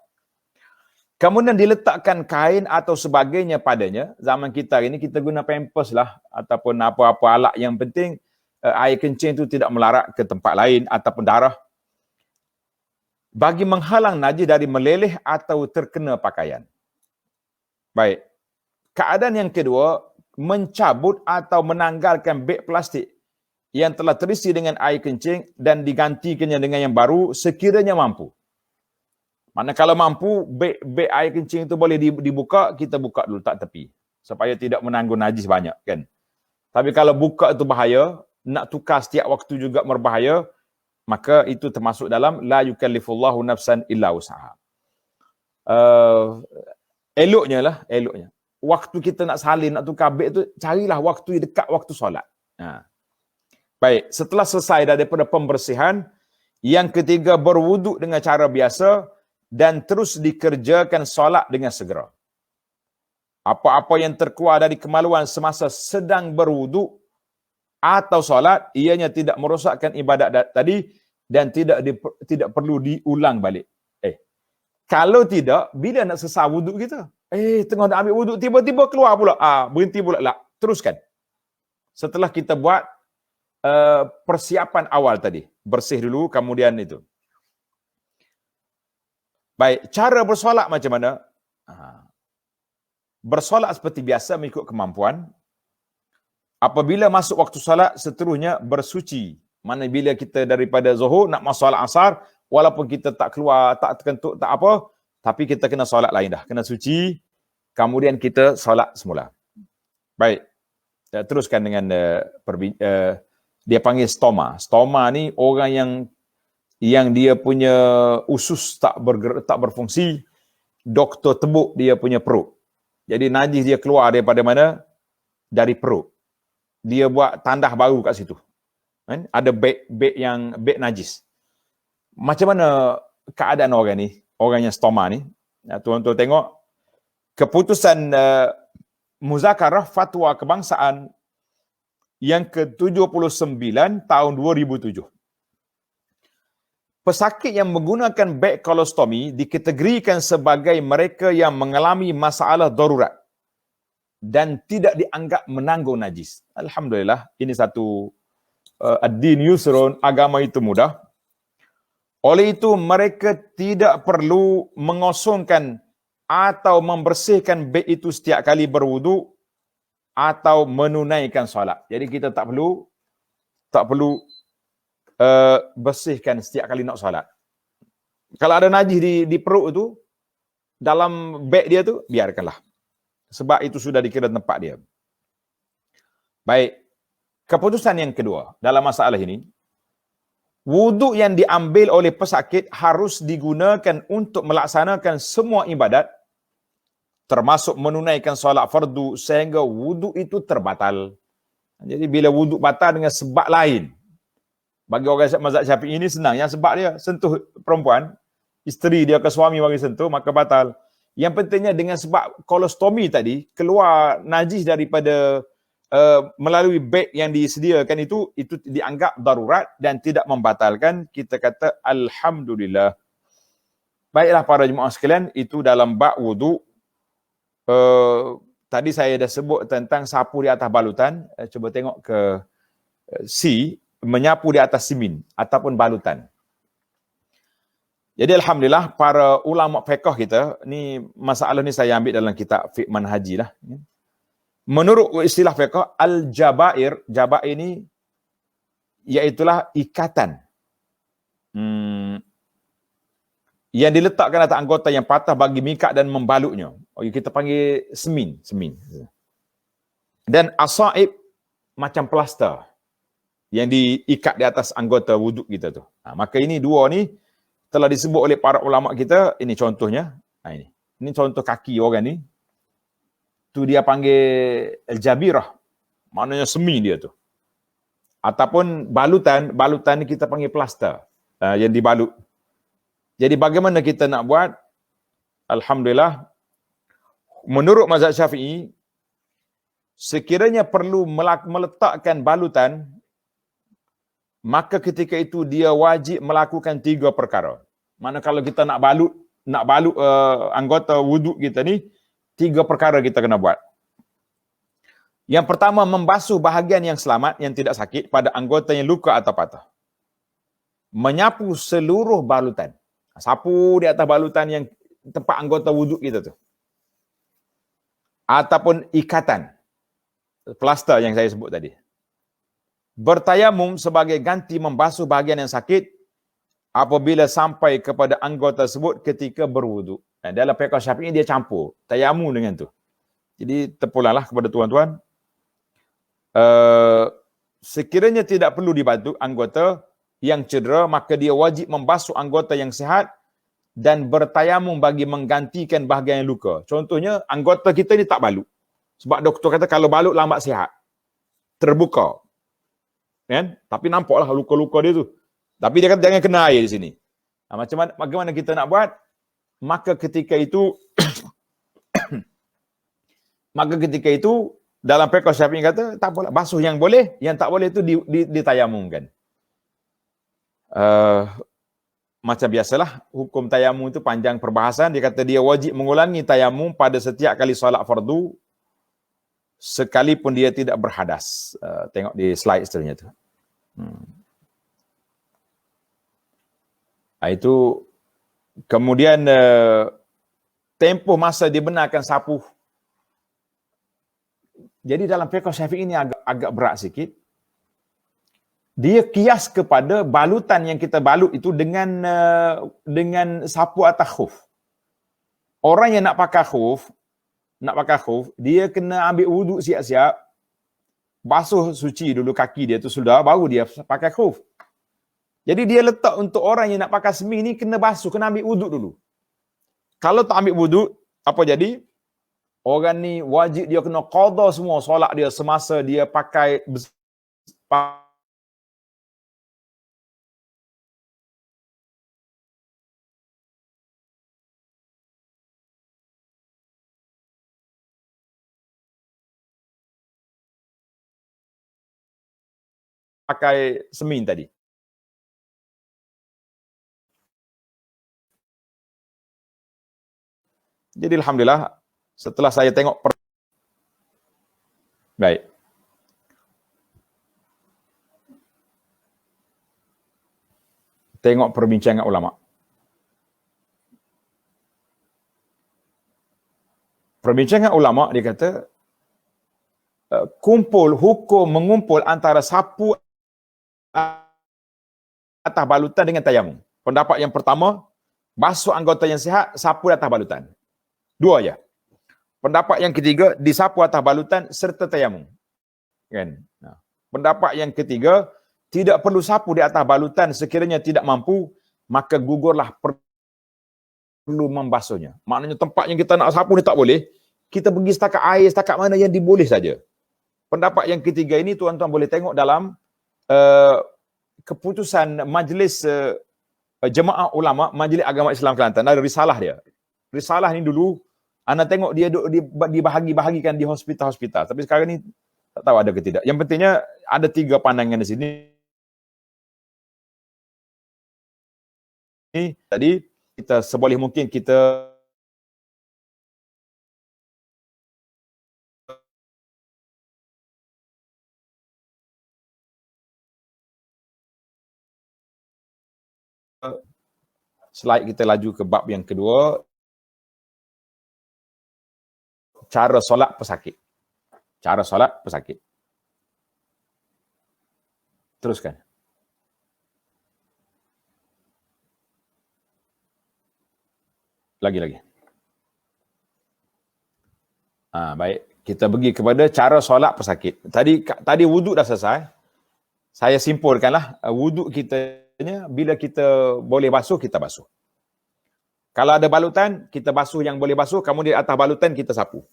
Kemudian diletakkan kain atau sebagainya padanya. Zaman kita ini kita guna pampers lah. Ataupun apa-apa alat yang penting. Air kencing itu tidak melarat ke tempat lain ataupun darah. Bagi menghalang najis dari meleleh atau terkena pakaian. Baik. Keadaan yang kedua, mencabut atau menanggalkan beg plastik yang telah terisi dengan air kencing dan digantikannya dengan yang baru sekiranya mampu. Mana kalau mampu, beg air kencing itu boleh dibuka, kita buka dulu tak tepi. Supaya tidak menanggung najis banyak, kan? Tapi kalau buka itu bahaya, nak tukar setiap waktu juga berbahaya, maka itu termasuk dalam la yukallifullahu nafsan illa usaha. Eloknya. Waktu kita nak salin, nak tukar beg tu, carilah waktu dekat waktu solat. Baik, setelah selesai daripada pembersihan, yang ketiga berwuduk dengan cara biasa dan terus dikerjakan solat dengan segera. Apa-apa yang terkeluar dari kemaluan semasa sedang berwuduk atau solat, ianya tidak merosakkan ibadat tadi dan tidak perlu diulang balik. Kalau tidak, bila nak selesai wuduk kita? Tengah nak ambil wuduk, tiba-tiba keluar pula. Berhenti pula lah. Teruskan. Setelah kita buat persiapan awal tadi. Bersih dulu, kemudian itu. Baik, cara bersolat macam mana? Bersolat seperti biasa mengikut kemampuan. Apabila masuk waktu solat, seterusnya bersuci. Mana bila kita daripada zuhur nak masuk solat asar, walaupun kita tak keluar, tak terkentut, tak apa, tapi kita kena solat lain dah. Kena suci, kemudian kita solat semula. Baik. Teruskan dengan dia panggil stoma. Stoma ni orang yang dia punya usus tak berfungsi, doktor tebuk dia punya perut. Jadi najis dia keluar daripada mana? Dari perut. Dia buat tandah baru kat situ. Ada beg najis. Macam mana keadaan orang ni? Orang yang stoma ni? Tuan-tuan tengok. Keputusan Muzakarah Fatwa Kebangsaan yang ke-79 tahun 2007. Pesakit yang menggunakan beg kolostomi dikategorikan sebagai mereka yang mengalami masalah darurat dan tidak dianggap menanggung najis. Alhamdulillah, ini satu ad-din yusrun, agama itu mudah. Oleh itu, mereka tidak perlu mengosongkan atau membersihkan beg itu setiap kali berwuduk atau menunaikan solat. Jadi kita tak perlu bersihkan setiap kali nak solat. Kalau ada najis di perut tu, dalam beg dia tu, biarkanlah. Sebab itu sudah dikira tempat dia. Baik. Keputusan yang kedua dalam masalah ini, wuduk yang diambil oleh pesakit harus digunakan untuk melaksanakan semua ibadat, termasuk menunaikan solat fardu, sehingga wuduk itu terbatal. Jadi bila wuduk batal dengan sebab lain, bagi orang mazhab Syafi'i ini senang. Yang sebab dia sentuh perempuan, isteri dia ke suami bagi sentuh, maka batal. Yang pentingnya dengan sebab kolostomi tadi, keluar najis daripada melalui beg yang disediakan itu dianggap darurat dan tidak membatalkan. Kita kata alhamdulillah. Baiklah para jemaah sekalian, itu dalam bab wuduk. Tadi saya dah sebut tentang sapu di atas balutan. Cuba tengok ke C, menyapu di atas simin ataupun balutan. Jadi alhamdulillah para ulama fiqh kita, ni masalah ni saya ambil dalam kitab Fiqh Manhaji lah. Menurut istilah fiqh, al-jabair, jabair ini iaitulah ikatan yang diletakkan atas anggota yang patah bagi mikat dan membalutnya. Kita panggil semin. Dan asaib macam plaster yang diikat di atas anggota wuduk kita tu. Maka ini dua ni telah disebut oleh para ulama kita. Ini contohnya. Ini contoh kaki orang ni. Tu dia panggil al-jabirah. Maknanya semi dia tu. Ataupun balutan ni kita panggil plaster. Yang dibalut. Jadi bagaimana kita nak buat? Alhamdulillah. Menurut mazhab Syafi'i, sekiranya perlu meletakkan balutan, maka ketika itu dia wajib melakukan 3 perkara. Mana kalau kita nak balut anggota wuduk kita ni, 3 perkara kita kena buat. Yang pertama, membasuh bahagian yang selamat, yang tidak sakit pada anggota yang luka atau patah. Menyapu seluruh balutan. Sapu di atas balutan yang tempat anggota wuduk kita tu. Ataupun ikatan. Plaster yang saya sebut tadi. Bertayamum sebagai ganti membasuh bahagian yang sakit apabila sampai kepada anggota tersebut ketika berwuduk. Dalam fiqh Syafi'i dia campur tayamum dengan tu. Jadi terpulanglah kepada tuan-tuan. Sekiranya tidak perlu dibantu anggota yang cedera, maka dia wajib membasuh anggota yang sihat dan bertayamum bagi menggantikan bahagian yang luka. Contohnya, anggota kita ni tak balut. Sebab doktor kata kalau balut lambat sihat. Terbuka. Kan? Tapi nampaklah luka-luka dia tu. Tapi dia kata jangan kena air di sini. Macam mana, bagaimana kita nak buat? Maka ketika itu dalam fiqh Syafi'i kata tak boleh basuh yang boleh, yang tak boleh itu ditayamumkan. Macam biasalah hukum tayamum itu panjang perbahasan. Dia kata dia wajib mengulangi tayamum pada setiap kali solat fardu sekalipun dia tidak berhadas. Tengok di slide seterusnya tu. Itu kemudian tempoh masa dibenarkan sapu. Jadi dalam fiqh Syafi'i ini agak berat sikit. Dia kias kepada balutan yang kita balut itu dengan sapu atas khuf. Orang yang nak pakai khuf, dia kena ambil wuduk siap-siap, basuh suci dulu kaki dia tu sudah, baru dia pakai khuf. Jadi dia letak untuk orang yang nak pakai semi ni kena basuh, kena ambil wuduk dulu. Kalau tak ambil wuduk, apa jadi? Orang ni wajib dia kena qada semua solat dia semasa dia pakai semin tadi. Jadi alhamdulillah setelah saya tengok baik. Tengok perbincangan ulama. Perbincangan ulama dia kata mengumpul antara sapu atas balutan dengan tayamum. Pendapat yang pertama, basuh anggota yang sihat, sapu atas balutan. Dua aja. Pendapat yang ketiga, disapu atas balutan serta tayamum. Kan? Nah. Pendapat yang ketiga, tidak perlu sapu di atas balutan sekiranya tidak mampu, maka gugurlah perlu membasuhnya. Maknanya tempat yang kita nak sapu ni tak boleh, kita pergi setakat air, setakat mana yang diboleh saja. Pendapat yang ketiga ini tuan-tuan boleh tengok dalam keputusan Majlis Jemaah Ulama Majlis Agama Islam Kelantan. Ada risalah dia. Risalah ni dulu anda tengok dia dibahagi-bahagikan di hospital-hospital. Tapi sekarang ni tak tahu ada ke tidak. Yang pentingnya ada 3 pandangan di sini. Tadi kita seboleh mungkin kita slide kita laju ke bab yang kedua, cara solat pesakit. Cara solat pesakit. Teruskan. Lagi. Baik. Kita pergi kepada cara solat pesakit. Tadi wuduk dah selesai. Saya simpulkanlah, wuduk kita bila kita boleh basuh, kita basuh. Kalau ada balutan, kita basuh yang boleh basuh, kemudian di atas balutan kita sapu.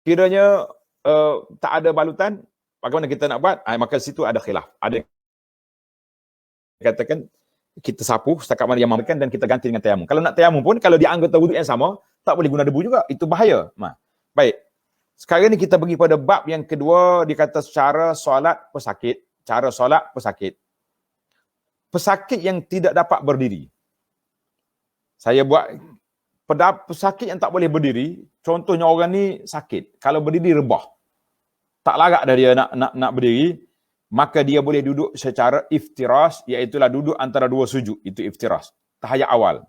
Sekiranya tak ada balutan, bagaimana kita nak buat? Maka situ ada khilaf. Ada katakan kita sapu setakat mana yang mampu dan kita ganti dengan tayamum. Kalau nak tayamum pun, kalau dia anggota wuduk yang sama, tak boleh guna debu juga. Itu bahaya. Baik. Sekarang ni kita pergi pada bab yang kedua, dikata cara solat pesakit. Cara solat pesakit. Pesakit yang tidak dapat berdiri. Saya buat pesakit yang tak boleh berdiri, contohnya orang ni sakit. Kalau berdiri rebah. Tak larat dah dia nak berdiri, maka dia boleh duduk secara iftiras, iaitulah duduk antara 2 sujud. Itu iftiras. Tahiyat awal.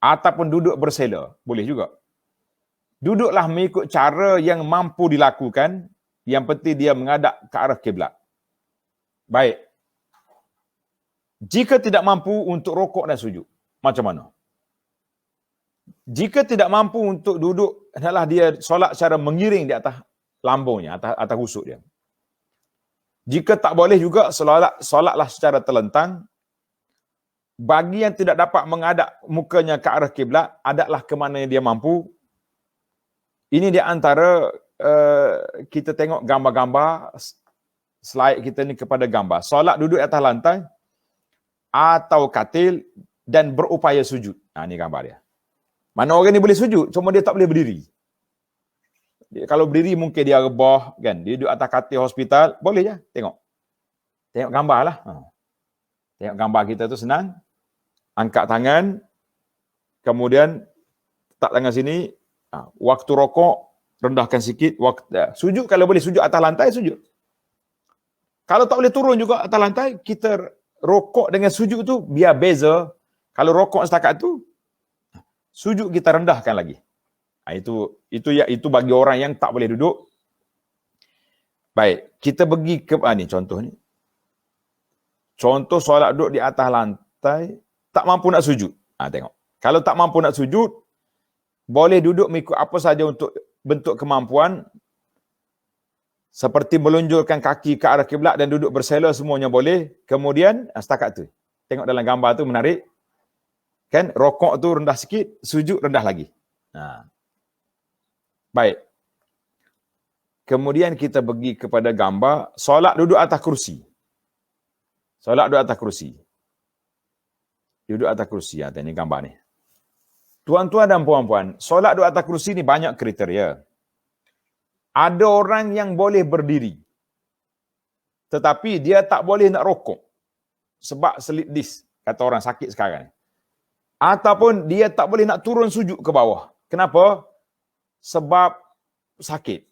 Ataupun duduk bersela. Boleh juga. Duduklah mengikut cara yang mampu dilakukan, yang penting dia menghadap ke arah kiblat. Baik. Jika tidak mampu untuk rokok dan sujud, macam mana? Jika tidak mampu untuk duduk, adalah dia solat secara mengiring di atas lambungnya, atas rusuk dia. Jika tak boleh juga, solatlah secara terlentang. Bagi yang tidak dapat menghadap mukanya ke arah kiblat, hadaplah ke mana yang dia mampu. Ini di antara kita tengok gambar-gambar, slide kita ni kepada gambar. Solat duduk atas lantai atau katil dan berupaya sujud. Ini gambar dia. Mana orang ni boleh sujud, cuma dia tak boleh berdiri. Kalau berdiri mungkin dia rebah, kan? Dia duduk atas katil hospital, boleh je. Tengok gambar lah. Tengok gambar kita tu senang. Angkat tangan, kemudian letak tangan sini. Waktu rokok, rendahkan sikit. Sujud, kalau boleh sujud atas lantai, sujud. Kalau tak boleh turun juga atas lantai, kita rokok dengan sujud tu biar beza. Kalau rokok setakat tu, sujud kita rendahkan lagi. Itu bagi orang yang tak boleh duduk. Baik, kita pergi ke ni contoh ni. Contoh solat duduk di atas lantai, tak mampu nak sujud. Tengok. Kalau tak mampu nak sujud, boleh duduk mengikut apa saja untuk bentuk kemampuan. Seperti melunjurkan kaki ke arah kiblat dan duduk bersela, semuanya boleh. Kemudian, setakat tu. Tengok dalam gambar tu menarik. Kan, rokok tu rendah sikit, sujud rendah lagi. Baik. Kemudian kita pergi kepada gambar, solat duduk atas kursi. Solat duduk atas kursi. Duduk atas kursi. Ini gambar ni. Tuan-tuan dan puan-puan, solat duduk atas kerusi ni banyak kriteria. Ada orang yang boleh berdiri, tetapi dia tak boleh nak rokok sebab slip disc, kata orang sakit sekarang. Ataupun dia tak boleh nak turun sujud ke bawah. Kenapa? Sebab sakit.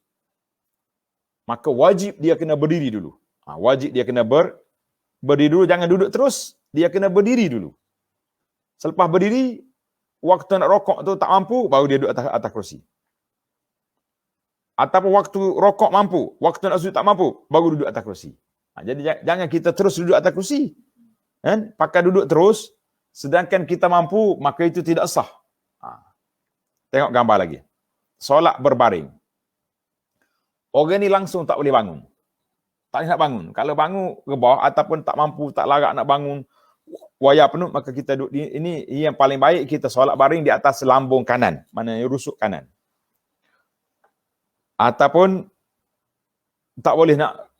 Maka wajib dia kena berdiri dulu. Wajib dia kena berdiri dulu, jangan duduk terus, dia kena berdiri dulu. Selepas berdiri, waktu nak rokok tu tak mampu, baru dia duduk atas kerusi. Ataupun waktu rokok mampu, waktu nak sujud tak mampu, baru duduk atas kerusi. Jadi jangan kita terus duduk atas kerusi. Kan? Pakai duduk terus, sedangkan kita mampu, maka itu tidak sah. Tengok gambar lagi. Solat berbaring. Orang ni langsung tak boleh bangun. Tak boleh nak bangun. Kalau bangun rebah ataupun tak mampu, tak larat nak bangun, wayar penuh, maka kita duduk ini yang paling baik, kita solat baring di atas lambung kanan, maknanya rusuk kanan. Ataupun tak boleh nak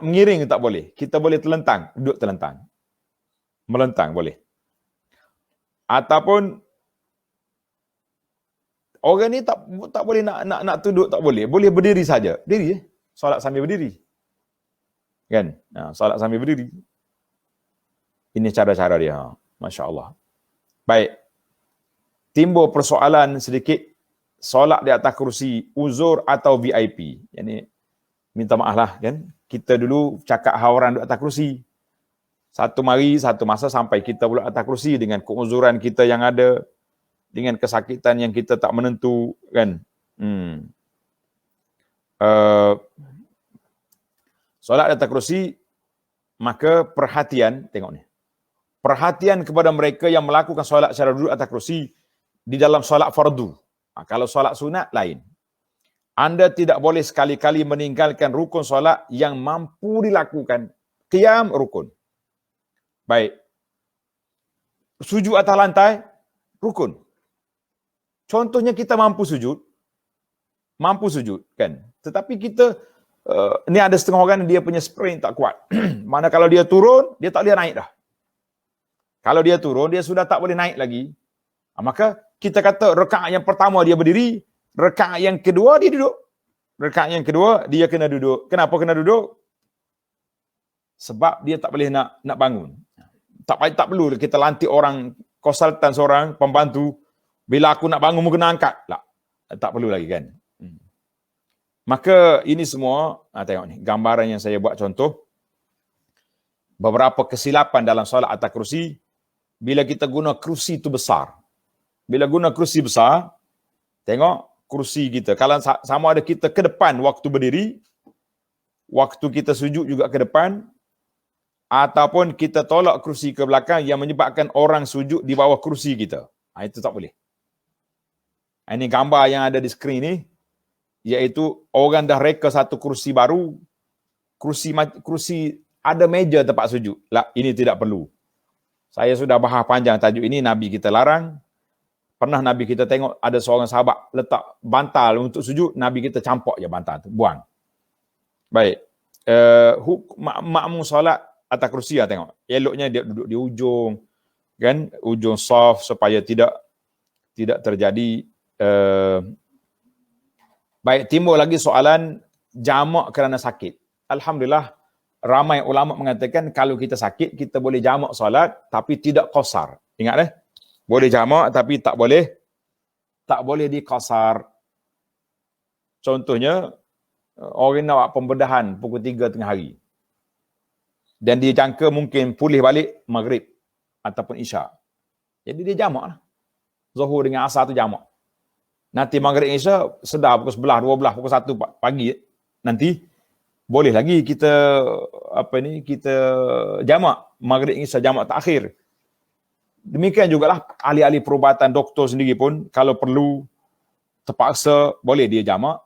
mengiring, tak boleh. Kita boleh terlentang, duduk terlentang. Melentang boleh. Ataupun orang ni tak boleh nak duduk, tak boleh. Boleh berdiri saja. Berdiri solat sambil berdiri. Kan? Solat sambil berdiri. Ini cara-cara dia. Masya-Allah. Baik. Timbul persoalan sedikit, solat di atas kursi, uzur atau VIP. Yani minta maaf lah kan. Kita dulu cakap hawaran di atas kursi. Satu mari, satu masa sampai kita pula atas kursi dengan keuzuran kita yang ada, dengan kesakitan yang kita tak menentu kan. Solat di atas kursi, maka perhatian, tengok ni. Perhatian kepada mereka yang melakukan solat secara duduk atas kursi di dalam solat fardu. Kalau solat sunat lain. Anda tidak boleh sekali-kali meninggalkan rukun solat yang mampu dilakukan. Qiyam rukun. Baik. Sujud atas lantai rukun. Contohnya kita mampu sujud kan. Tetapi kita ni ada setengah orang dia punya sprain tak kuat. Mana kalau dia turun, dia tak boleh naik dah. Kalau dia turun, dia sudah tak boleh naik lagi. Maka kita kata rakaat yang pertama dia berdiri, rakaat yang kedua dia duduk. Rakaat yang kedua dia kena duduk. Kenapa kena duduk? Sebab dia tak boleh nak bangun. Tak perlu kita lantik orang konsultan seorang pembantu, bila aku nak bangun kena angkat. Tak perlu lagi kan. Maka ini semua, tengok ni gambaran yang saya buat contoh. Beberapa kesilapan dalam solat atas kerusi bila kita guna kerusi itu besar. Bila guna kerusi besar, tengok kerusi kita. Kalau sama ada kita ke depan waktu berdiri, waktu kita sujud juga ke depan, ataupun kita tolak kerusi ke belakang yang menyebabkan orang sujud di bawah kerusi kita. Itu tak boleh. Ini gambar yang ada di skrin ni, iaitu orang dah reka satu kerusi baru, kerusi ada meja tempat sujud. Ini tidak perlu. Saya sudah bahas panjang tajuk ini, Nabi kita larang. Pernah Nabi kita tengok ada seorang sahabat letak bantal untuk sujud, Nabi kita campur je bantal tu, buang. Baik. Makmum solat atas kerusi tengok. Eloknya dia duduk di ujung, kan? Ujung soft supaya tidak terjadi. Baik, timbul lagi soalan jamak kerana sakit. Alhamdulillah, ramai ulama mengatakan kalau kita sakit, kita boleh jamak solat tapi tidak qasar. Ingat boleh jamak tapi tak boleh diqasar. Contohnya, orang nak buat pembedahan pukul 3 tengah hari. Dan dia jangka mungkin pulih balik maghrib ataupun isyak. Jadi dia jamak lah. Zuhur dengan asar tu jamak. Nanti maghrib isyak sedar pukul 11, 12, pukul 1 pagi nanti boleh lagi kita kita jamak maghrib isyak, jamak takhir. Demikian jugalah ahli-ahli perubatan, doktor sendiri pun kalau perlu terpaksa boleh dia jamak.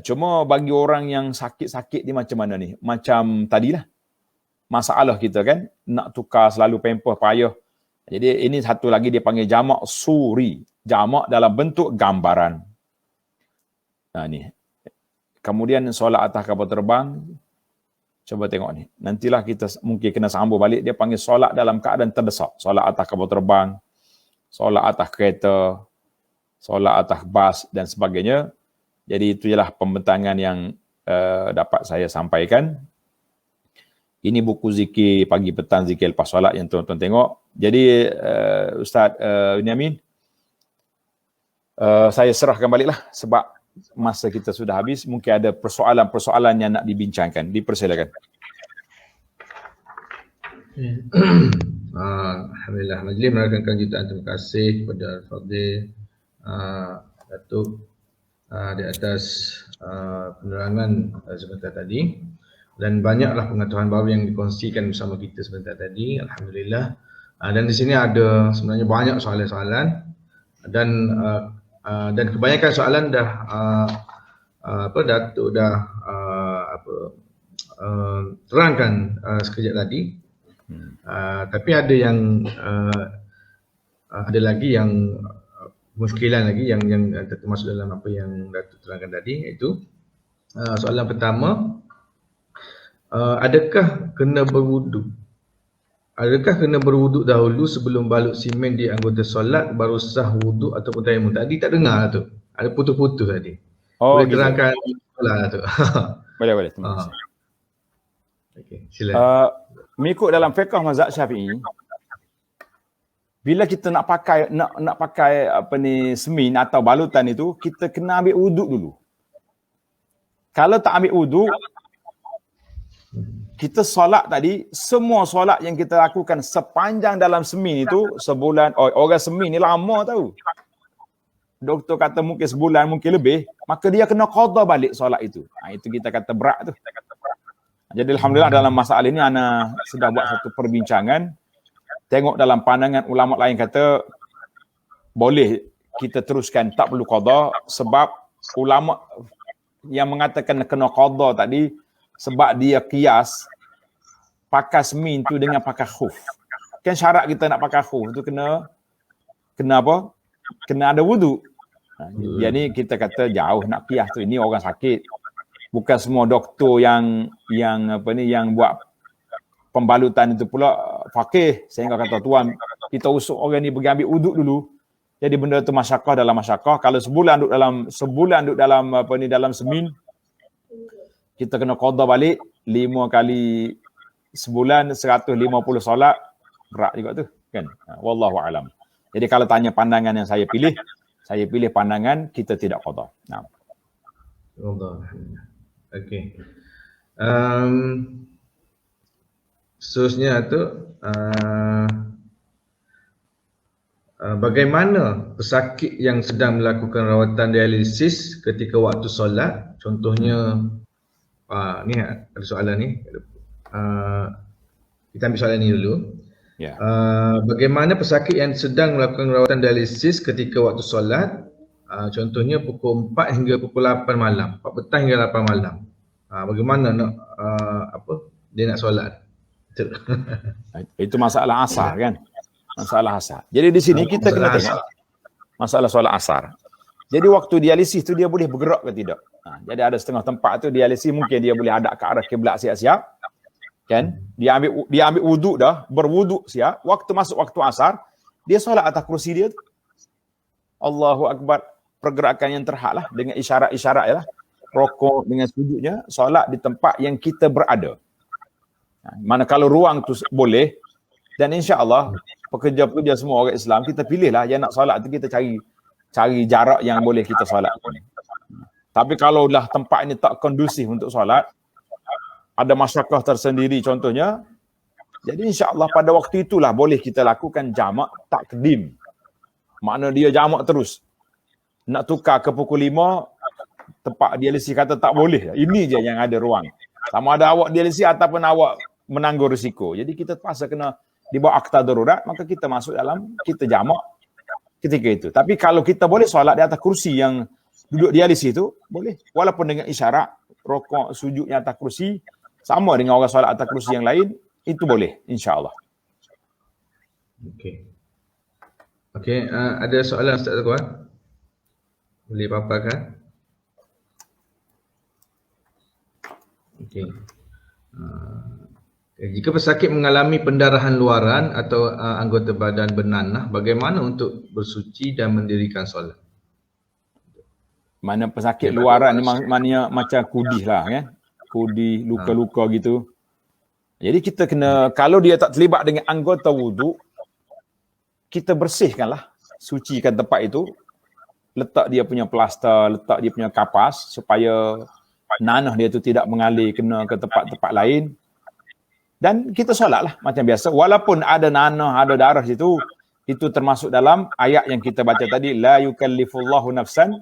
Cuma bagi orang yang sakit-sakit ni macam mana ni? Macam tadilah. Masalah kita kan nak tukar selalu pamper payah. Jadi ini satu lagi dia panggil jamak suri. Jamak dalam bentuk gambaran. Ni. Kemudian solat atas kapal terbang. Coba tengok ni. Nantilah kita mungkin kena sambung balik. Dia panggil solat dalam keadaan terdesak. Solat atas kapal terbang. Solat atas kereta. Solat atas bas dan sebagainya. Jadi itu ialah pembentangan yang dapat saya sampaikan. Ini buku zikir pagi petang, zikir lepas solat yang tuan-tuan tengok. Jadi Ustaz Binyamin, saya serahkan baliklah sebab masa kita sudah habis. Mungkin ada persoalan-persoalan yang nak dibincangkan. Dipersilakan. Alhamdulillah, majlis menawarkan jutaan terima kasih kepada Al-Fadhil Datuk di atas penerangan sebentar tadi, dan banyaklah pengetahuan baru yang dikongsikan bersama kita sebentar tadi. Alhamdulillah. Dan di sini ada sebenarnya banyak soalan-soalan, dan kebanyakan soalan dah Datuk dah terangkan sekejap tadi. Tapi ada yang ada lagi yang muskilan lagi yang termasuk dalam apa yang Datuk terangkan tadi, iaitu soalan pertama, adakah kena berwuduk? Adakah kena berwuduk dahulu sebelum balut simen di anggota solat baru sah wuduk ataupun tayamum? Tadi tak dengar tu. Ada putus-putus tadi. Oh, boleh gitu. terangkan soalan tu. Boleh. Terima kasih. Okey, silakan. Mengikut dalam fiqh mazhab Syafi'i, bila kita nak pakai semin atau balutan itu, kita kena ambil wuduk dulu. Kalau tak ambil wuduk, kita solat tadi, semua solat yang kita lakukan sepanjang dalam semin itu, sebulan, orang semin ni lama tahu. Doktor kata mungkin sebulan, mungkin lebih, maka dia kena qada balik solat itu. Itu kita kata berat tu. Jadi alhamdulillah dalam masalah ini ana sudah buat satu perbincangan. Tengok dalam pandangan ulama lain kata boleh kita teruskan, tak perlu qada, sebab ulama yang mengatakan kena qada tadi sebab dia kias pakai semin tu dengan pakai khuf. Kan syarat kita nak pakai khuf tu kena apa? Kena ada wuduk. Jadi kita kata jauh nak kias tu, ini orang sakit. Bukan semua doktor yang buat pembalutan itu pula faqih, sehingga kata tuan kita usuk orang ni pergi ambil wuduk dulu. Jadi benda tu masyaqqah dalam masyaqqah. Kalau sebulan duduk dalam semin, kita kena qada balik 5 kali sebulan 150 solat, berat juga tu kan. Wallahu alam. Jadi kalau tanya pandangan yang saya pilih pandangan kita tidak qada. Nah. Allah. Okey. Seterusnya tu bagaimana pesakit yang sedang melakukan rawatan dialisis ketika waktu solat? Contohnya ni ada soalan ni. Kita ambil soalan ni dulu. Ya. Bagaimana pesakit yang sedang melakukan rawatan dialisis ketika waktu solat? Contohnya pukul 4 hingga pukul 8 malam, 4 petang hingga 8 malam. Bagaimana nak dia nak solat? Itu masalah asar kan? Masalah asar. Jadi di sini kita kena tengok masalah solat asar. Jadi waktu dialisis tu dia boleh bergerak ke tidak? Jadi ada setengah tempat tu dialisis mungkin dia boleh hadap ke arah kiblat siap-siap. Kan? Dia ambil wuduk dah, berwuduk siap. Waktu masuk waktu asar, dia solat atas kerusi dia tu. Allahu Akbar. Pergerakan yang terhad lah dengan isyarat-isyarat lah. Rokok dengan sujudnya, solat di tempat yang kita berada. Mana kalau ruang tu boleh, dan insya-Allah pekerja-pekerja semua orang Islam kita pilihlah yang nak solat tu, kita cari jarak yang boleh kita solat. Tapi kalau lah tempat ini tak kondusif untuk solat, ada masyarakat tersendiri contohnya, jadi insya-Allah pada waktu itulah boleh kita lakukan jamak takdim. Makna dia jamak terus. Nak tukar ke pukul 5, tempat dialisis kata tak boleh. Ini je yang ada ruang. Sama ada awak dialisis ataupun awak menanggung risiko. Jadi kita terpaksa kena dibawa akta darurat, maka kita masuk dalam, kita jamak ketika itu. Tapi kalau kita boleh solat di atas kursi yang duduk dialisis itu, boleh. Walaupun dengan isyarat, rokok, sujud yang atas kursi, sama dengan orang solat atas kursi yang lain, itu boleh, insya-Allah. Okey, ada soalan Ustaz Tuan? Boleh paparkan? Okey. Jika pesakit mengalami pendarahan luaran atau anggota badan bernanah, bagaimana untuk bersuci dan mendirikan solat? Mana pesakit luaran ni maknanya macam kudih lah kan. Kudih, luka-luka gitu. Jadi kita kena, kalau dia tak terlibat dengan anggota wuduk, kita bersihkanlah, sucikan tempat itu, letak dia punya plaster, letak dia punya kapas supaya nanah dia tu tidak mengalir kena ke tempat-tempat lain. Dan kita solat lah macam biasa. Walaupun ada nanah, ada darah situ, itu termasuk dalam ayat yang kita baca tadi, la yukallifullahu nafsan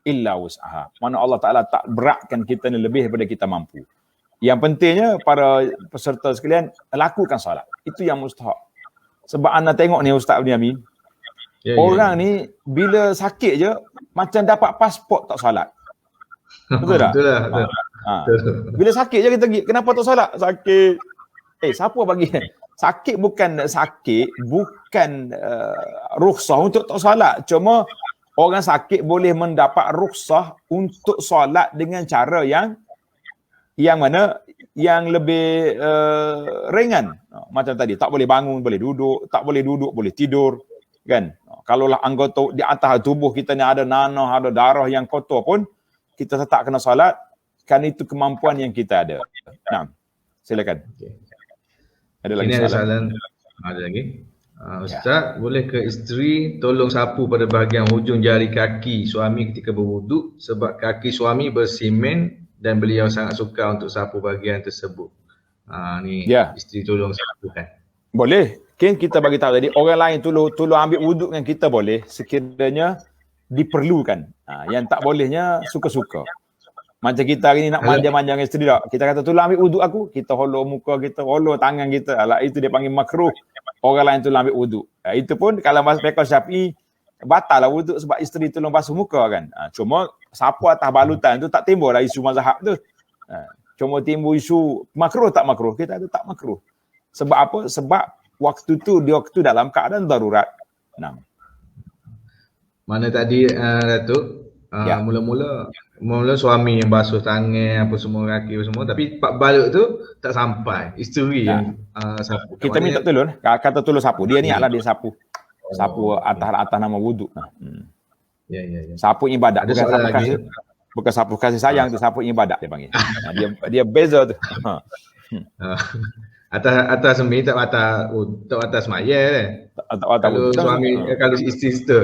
illa wus'aha. Mana Allah Ta'ala tak beratkan kita ni lebih daripada kita mampu. Yang pentingnya para peserta sekalian, lakukan solat. Itu yang mustahak. Sebab anda tengok ni Ustaz Bniamin, orang ni bila sakit je, macam dapat pasport tak solat. Betul tak? Betul lah. Bila sakit je kita pergi, kenapa tak solat? Sakit. Siapa bagi? Sakit bukan rukhsah untuk tak solat. Cuma orang sakit boleh mendapat rukhsah untuk solat dengan cara yang mana yang lebih ringan. Macam tadi, tak boleh bangun, boleh duduk, tak boleh duduk, boleh tidur, kan? Kalaulah anggota di atas tubuh kita ni ada nanah, ada darah yang kotor pun, kita tetap kena solat, kan itu kemampuan yang kita ada. Nah, silakan. Ada lagi soalan? Ada lagi. Ustaz, boleh ke isteri tolong sapu pada bahagian hujung jari kaki suami ketika berwuduk sebab kaki suami bersimen dan beliau sangat suka untuk sapu bahagian tersebut. Isteri tolong sapukan. Boleh. Kita bagi tahu tadi, orang lain tolong ambil wuduk dengan kita boleh sekiranya diperlukan. Yang tak bolehnya suka-suka. Macam kita hari ni nak manja-manja dengan isteri tak. Kita kata tolong ambil wuduk aku, kita holor muka kita, holor tangan kita. Itu dia panggil makruh. Orang lain tolong ambil wuduk. Itu pun kalau bahasa fiqh Syafi'i, batal lah wuduk sebab isteri tolong basuh muka kan. Cuma sapu atas balutan tu tak timbul lah isu mazhab tu. Cuma timbul isu makruh tak makruh. Kita ada tak makruh. Sebab apa? Sebab waktu tu dia waktu dalam keadaan darurat. Mana tadi Datuk, mula-mula suami yang basuh tangan apa semua kaki apa semua, tapi pak balik tu tak sampai isteri yang sapu. Kita minta tolong, kata tolong sapu. Dia ni adalah dia sapu. Sapu atas nama wuduk. Ya. Sapu ibadat, bukan sapu kasih sayang tu, sapu ibadat dia panggil. Dia beza tu. Atas semi tak atas maya kan. Kalau suami kalau isteri sister.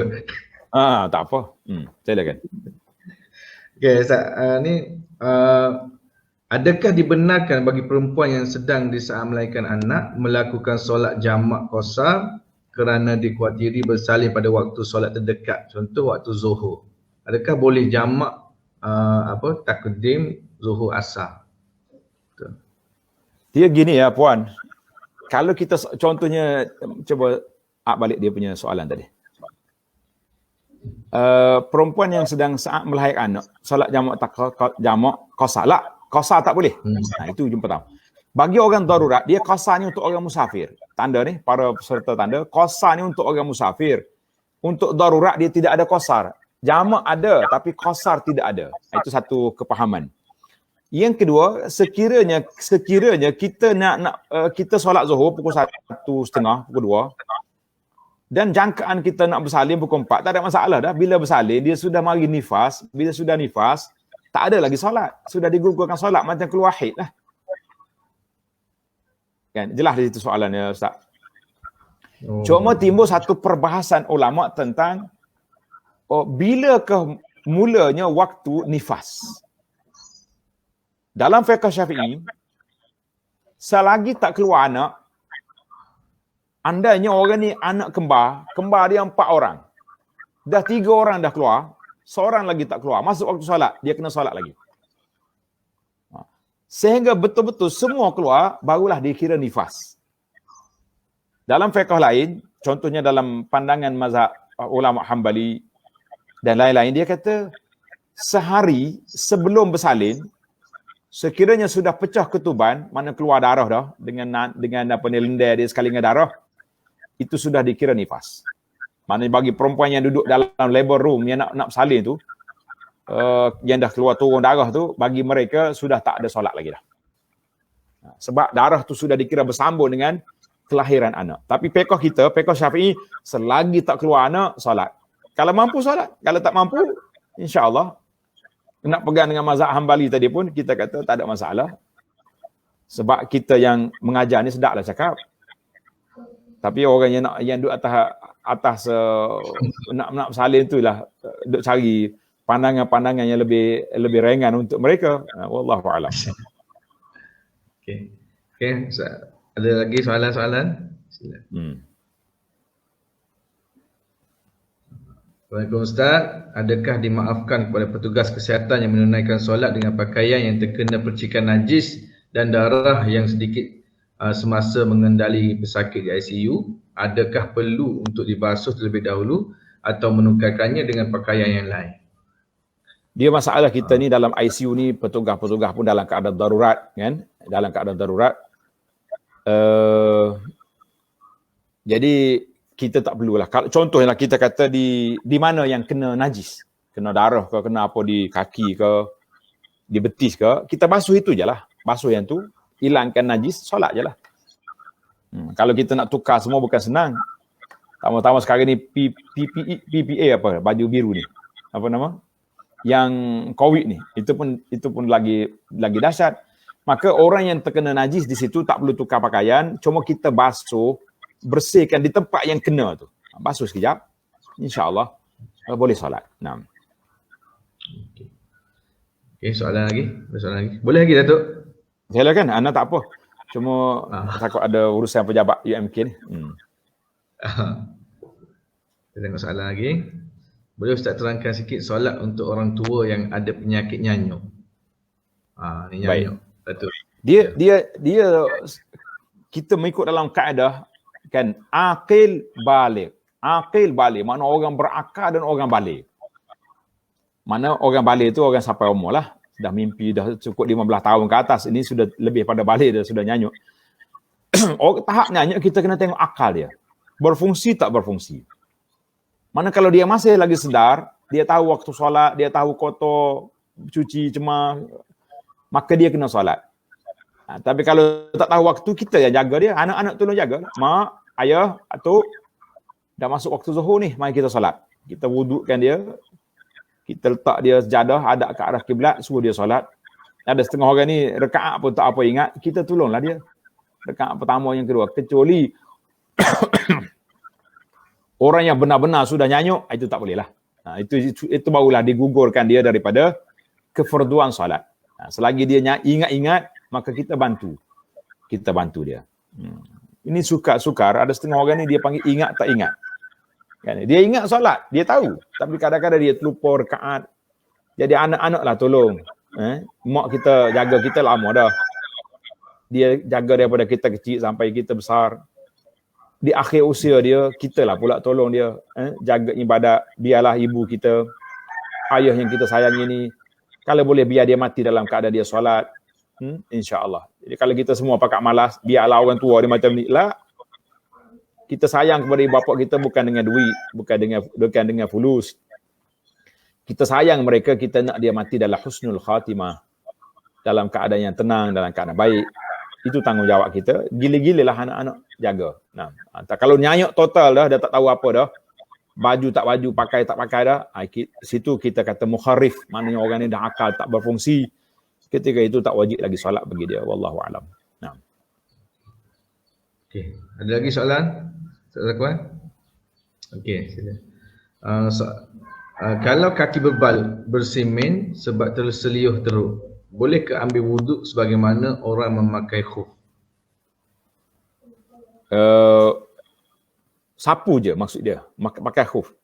Tak apa. Silakan. Okey, adakah dibenarkan bagi perempuan yang sedang di saat melahirkan anak melakukan solat jamak qasar kerana dikhawatiri bersalin pada waktu solat terdekat, contoh waktu zuhur? Adakah boleh jamak takdim zuhur asar? Dia gini ya puan, kalau kita contohnya, cuba balik dia punya soalan tadi. Perempuan yang sedang saat melahirkan anak, solat jamak qasar lah. Qasar tak boleh. Itu jumpa tahu. Bagi orang darurat, dia qasar ni untuk orang musafir. Tanda ni, para peserta tanda, qasar ni untuk orang musafir. Untuk darurat dia tidak ada qasar. Jamak ada tapi qasar tidak ada. Itu satu kepahaman. Yang kedua, sekiranya kita kita solat zuhur pukul 1:30, pukul 2, dan jangkaan kita nak bersalin pukul 4, tak ada masalah dah. Bila bersalin, dia sudah mari nifas. Bila sudah nifas, tak ada lagi solat. Sudah digugurkan solat macam keluar haid lah. Kan? Jelas di situ soalannya Ustaz. Cuma timbul satu perbahasan ulama tentang bilakah mulanya waktu nifas. Dalam fiqh Syafi'i, selagi tak keluar anak, andainya orang ni anak kembar dia 4 orang. Dah 3 orang dah keluar, seorang lagi tak keluar. Masuk waktu solat, dia kena solat lagi. Sehingga betul-betul semua keluar, barulah dikira nifas. Dalam fiqh lain, contohnya dalam pandangan mazhab ulama Hambali dan lain-lain, dia kata sehari sebelum bersalin, sekiranya sudah pecah ketuban, mana keluar darah dah dengan apa ni, lendir dia sekali dengan darah, itu sudah dikira nifas. Maknanya bagi perempuan yang duduk dalam labor room yang nak bersalin tu, yang dah keluar turun darah tu, bagi mereka sudah tak ada solat lagi dah. Sebab darah tu sudah dikira bersambung dengan kelahiran anak. Tapi fiqh kita, fiqh Syafi'i, selagi tak keluar anak, solat. Kalau mampu solat, kalau tak mampu, insya-Allah nak pegang dengan mazhab Hambali tadi pun kita kata tak ada masalah. Sebab kita yang mengajar ni sedaplah cakap. Tapi orang yang duduk atas nak bersalin tu lah duk cari pandangan-pandangan yang lebih ringan untuk mereka. Wallahu a'lam. Okey. Okey, ada lagi soalan-soalan? Silakan. Assalamualaikum Ustaz, adakah dimaafkan kepada petugas kesihatan yang menunaikan solat dengan pakaian yang terkena percikan najis dan darah yang sedikit semasa mengendali pesakit di ICU? Adakah perlu untuk dibasuh terlebih dahulu atau menukarkannya dengan pakaian yang lain? Dia masalah kita ni dalam ICU ni, petugas-petugas pun dalam keadaan darurat, kan? Dalam keadaan darurat. Jadi kita tak perlulah. Kalau contohnya kita kata di mana yang kena najis, kena darah ke, kena apa di kaki ke, di betis ke, kita basuh itu je lah. Basuh yang tu, hilangkan najis, solat je lah. Kalau kita nak tukar semua bukan senang. Tama-tama sekarang ni PPA apa, baju biru ni. Apa nama? Yang COVID ni, itu pun lagi dahsyat. Maka orang yang terkena najis di situ tak perlu tukar pakaian, cuma kita basuh, bersihkan di tempat yang kena tu. Basuh sekejap, insya-Allah boleh solat. Naam. Okey, soalan lagi? Boleh lagi Datuk? Silakan, anda tak apa. Cuma takut ada urusan pejabat UMK ni. Kita tengok soalan lagi. Boleh Ustaz terangkan sikit solat untuk orang tua yang ada penyakit nyanyuk? Ni nyanyuk. Datuk. Dia kita mengikut dalam kaedah kan, aqil baligh. Aqil baligh makna orang berakal dan orang baligh. Mana orang baligh itu orang sampai umur lah, dah mimpi dah cukup 15 tahun ke atas, ini sudah lebih pada baligh, dah sudah nyanyuk. Tahap nyanyuk kita kena tengok akal dia, berfungsi tak berfungsi. Mana kalau dia masih lagi sedar, dia tahu waktu solat, dia tahu kotor, cuci, cemar, maka dia kena solat. Tapi kalau tak tahu waktu, kita yang jaga dia. Anak-anak tolong jaga. Mak, ayah, atuk, dah masuk waktu zuhur ni, mari kita solat. Kita wudukkan dia, kita letak dia sejadah, hadap ke arah kiblat, suruh dia solat. Ada setengah orang ni, rekaat pun tak apa ingat, kita tolonglah dia. Rekaat pertama, yang kedua. Kecuali orang yang benar-benar sudah nyanyuk, itu tak boleh lah. Itu barulah digugurkan dia daripada kefarduan solat. Selagi dia ingat-ingat, maka kita bantu dia. Ini sukar, ada setengah orang ni dia panggil ingat tak ingat. Kan? Dia ingat solat, dia tahu, tapi kadang-kadang dia terlupa rakaat. Jadi anak-anak lah tolong. Mak kita jaga kita lama dah. Dia jaga daripada kita kecil sampai kita besar. Di akhir usia dia, kita lah pula tolong dia. Jaga ibadat, biarlah ibu kita, ayah yang kita sayangi ni, kalau boleh biar dia mati dalam keadaan dia solat. InsyaAllah. Jadi kalau kita semua pakat malas, biarlah orang tua dia macam ni lah. Kita sayang kepada ibu bapa kita bukan dengan duit, bukan dengan fulus. Kita sayang mereka, kita nak dia mati dalam husnul khatimah, dalam keadaan yang tenang, dalam keadaan baik. Itu tanggungjawab kita. Gila-gilalah anak-anak jaga. Kalau nyanyuk total dah tak tahu apa dah, baju tak baju, pakai tak pakai dah, situ kita kata mukharif, maknanya orang ni dah akal tak berfungsi. Ketika itu tak wajib lagi solat bagi dia. Wallahu a'lam. Okey, ada lagi soalan? Soalan? Okey, sila. Kalau kaki bebal bersemen sebab terseliyuh teruk, boleh ke ambil wuduk sebagaimana orang memakai khuf? Sapu je maksud dia, pakai khuf.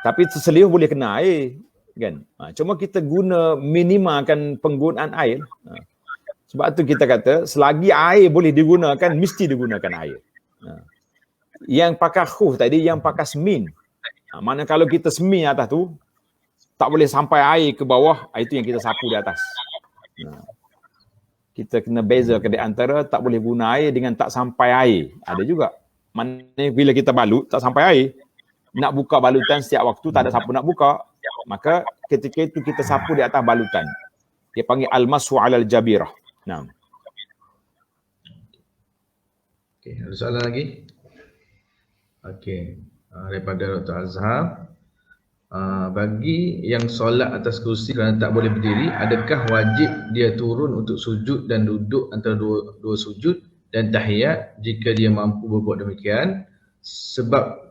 Tapi terseliyuh boleh kena air. Kan? Cuma kita guna minimalkan penggunaan air. Sebab tu kita kata selagi air boleh digunakan, mesti digunakan air. Yang pakai khuf tadi, yang pakai semin. Mana kalau kita semin atas tu, tak boleh sampai air ke bawah, itu yang kita sapu di atas. Kita kena bezakan di antara tak boleh guna air dengan tak sampai air. Ada juga. Maknanya bila kita balut, tak sampai air. Nak buka balutan setiap waktu, tak ada siapa nak buka. Maka ketika itu kita sapu di atas balutan. Dia panggil al-mashu 'alal jabirah. Okey, ada soalan lagi? Okey, daripada Dr. Azhar. Bagi yang solat atas kursi kerana tak boleh berdiri, adakah wajib dia turun untuk sujud dan duduk antara dua sujud dan tahiyat jika dia mampu berbuat demikian? Sebab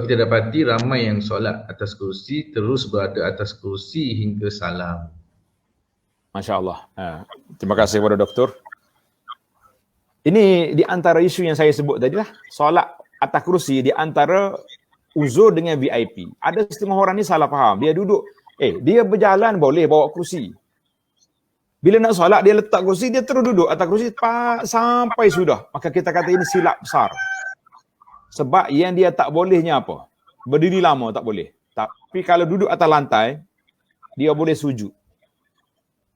kita dapati ramai yang solat atas kursi terus berada atas kursi hingga salam. Masya Allah. Terima kasih kepada doktor. Ini di antara isu yang saya sebut tadi lah. Solat atas kerusi di antara uzur dengan VIP. Ada setengah orang ni salah faham. Dia duduk, dia berjalan boleh bawa kerusi. Bila nak solat, dia letak kerusi, dia terus duduk atas kerusi sampai sudah. Maka kita kata ini silap besar. Sebab yang dia tak bolehnya apa? Berdiri lama tak boleh. Tapi kalau duduk atas lantai, dia boleh sujud.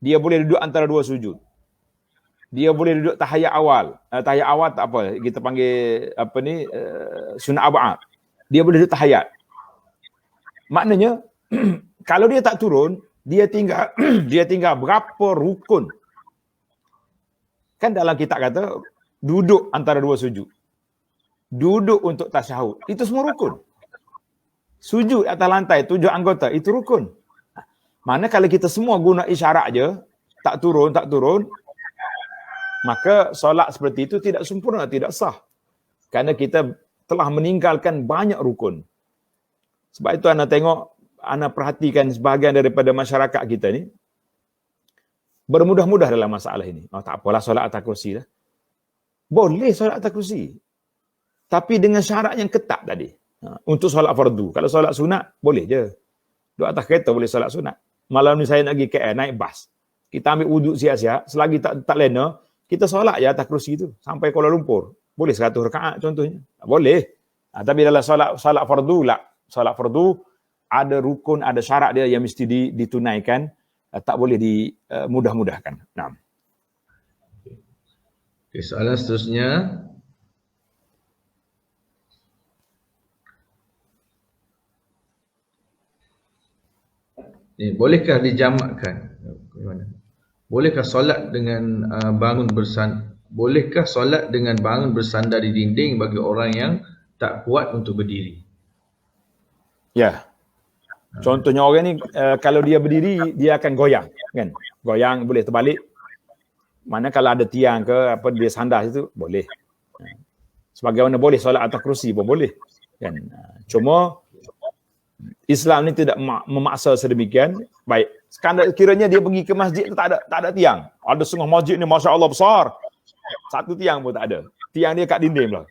Dia boleh duduk antara dua sujud. Dia boleh duduk tahiyat awal. Tahiyat awal tak apa. Kita panggil sunat ab'ad. Dia boleh duduk tahiyat. Maknanya, kalau dia tak turun, dia tinggal dia tinggal berapa rukun. Kan dalam kitab kata, duduk antara dua sujud. Duduk untuk tasyahud. Itu semua rukun. Sujud atas lantai, 7 anggota, itu rukun. Mana kalau kita semua guna isyarat je, tak turun, maka solat seperti itu tidak sempurna, tidak sah. Kerana kita telah meninggalkan banyak rukun. Sebab itu anda tengok, anda perhatikan sebahagian daripada masyarakat kita ni, bermudah-mudah dalam masalah ini. Tak apalah solat atas kursi lah. Boleh solat atas kursi. Tapi dengan syarat yang ketat tadi. Untuk solat fardu. Kalau solat sunat, boleh je. Duduk atas kereta boleh solat sunat. Malam ni saya nak pergi KL, naik bas. Kita ambil wuduk siap-siap, selagi tak lena, kita solat je atas kerusi tu sampai Kuala Lumpur. Boleh 100 rakaat contohnya. Boleh. Tapi dalam solat fardu lah. Solat fardu ada rukun, ada syarat dia yang mesti ditunaikan. Tak boleh dimudah-mudahkan. Nah. Okay, soalan seterusnya. Bolehkah dijamakkan? Bolehkah solat dengan bangun bersandar di dinding bagi orang yang tak kuat untuk berdiri? Ya. Contohnya orang ni kalau dia berdiri dia akan goyang, kan? Goyang boleh terbalik. Mana kalau ada tiang ke apa dia sandar situ boleh. Sebagaimana boleh solat atas kerusi pun boleh, kan? Cuma Islam ni tidak memaksa sedemikian. Baik, sekadar kiranya dia pergi ke masjid tak ada tiang. Ada setengah masjid ni masya-Allah besar. Satu tiang pun tak ada. Tiang dia kat dinding pula.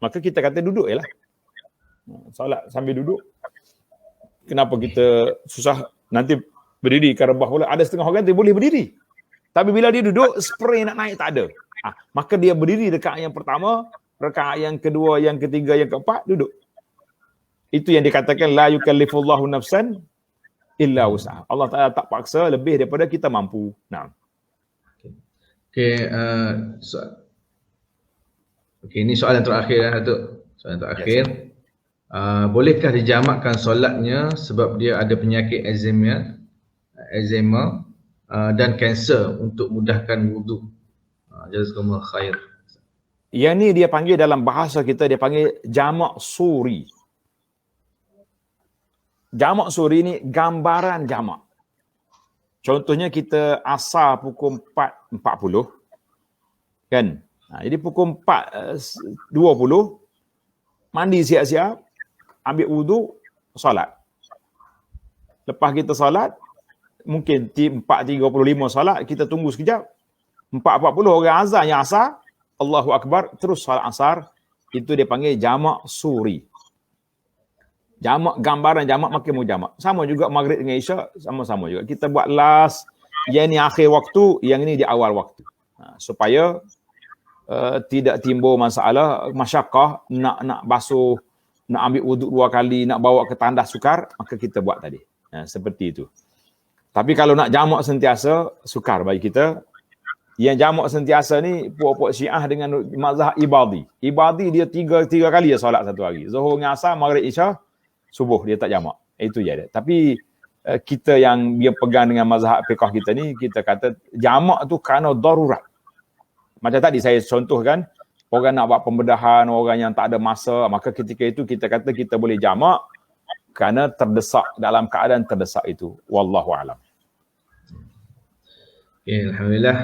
Maka kita kata duduk jelah. Solat sambil duduk. Kenapa kita susah nanti berdiri ke rebah pula? Ada setengah orang dia boleh berdiri. Tapi bila dia duduk, spray nak naik tak ada. Maka dia berdiri rakaat yang pertama, rakaat yang kedua, yang ketiga, yang keempat, duduk. Itu yang dikatakan la yukallifullahu nafsan illa wus'aha. Allah Taala tak paksa lebih daripada kita mampu. Nah. Okey, ini soalan terakhir Datuk. Soalan terakhir. Bolehkah dijamakkan solatnya sebab dia ada penyakit eczema dan kanser untuk mudahkan wuduk? Jazakumullah khair. Yang ni dia panggil dalam bahasa kita dia panggil jamak suri. Jamak suri ni gambaran jamak. Contohnya kita asar pukul 4.40 kan. Jadi pukul 4.20 mandi siap-siap, ambil wuduk, solat. Lepas kita solat, mungkin 4.35 solat, kita tunggu sekejap. 4.40 orang azan yang asar, Allahu Akbar, terus solat asar. Itu dia panggil jamak suri. Jamak, gambaran jamak makin mujamak. Sama juga maghrib dengan isyak, sama-sama juga. Kita buat last, yang ni akhir waktu, yang ni di awal waktu. Supaya tidak timbul masalah, masyakkah, nak basuh, nak ambil wuduk 2 kali, nak bawa ke tandas sukar, maka kita buat tadi. Seperti itu. Tapi kalau nak jamak sentiasa, sukar bagi kita. Yang jamak sentiasa ni, puak-puak Syiah dengan mazhab Ibadi. Ibadi dia tiga kali dia solat satu hari. Zuhur dengan asar, maghrib isyak, subuh dia tak jamak. Itu je dia. Tapi kita yang dia pegang dengan mazhab fiqh kita ni, kita kata jamak tu kerana darurat. Macam tadi saya contohkan, orang nak buat pembedahan, orang yang tak ada masa, maka ketika itu kita kata kita boleh jamak kerana terdesak, dalam keadaan terdesak itu. Wallahu a'lam. Okay, Alhamdulillah,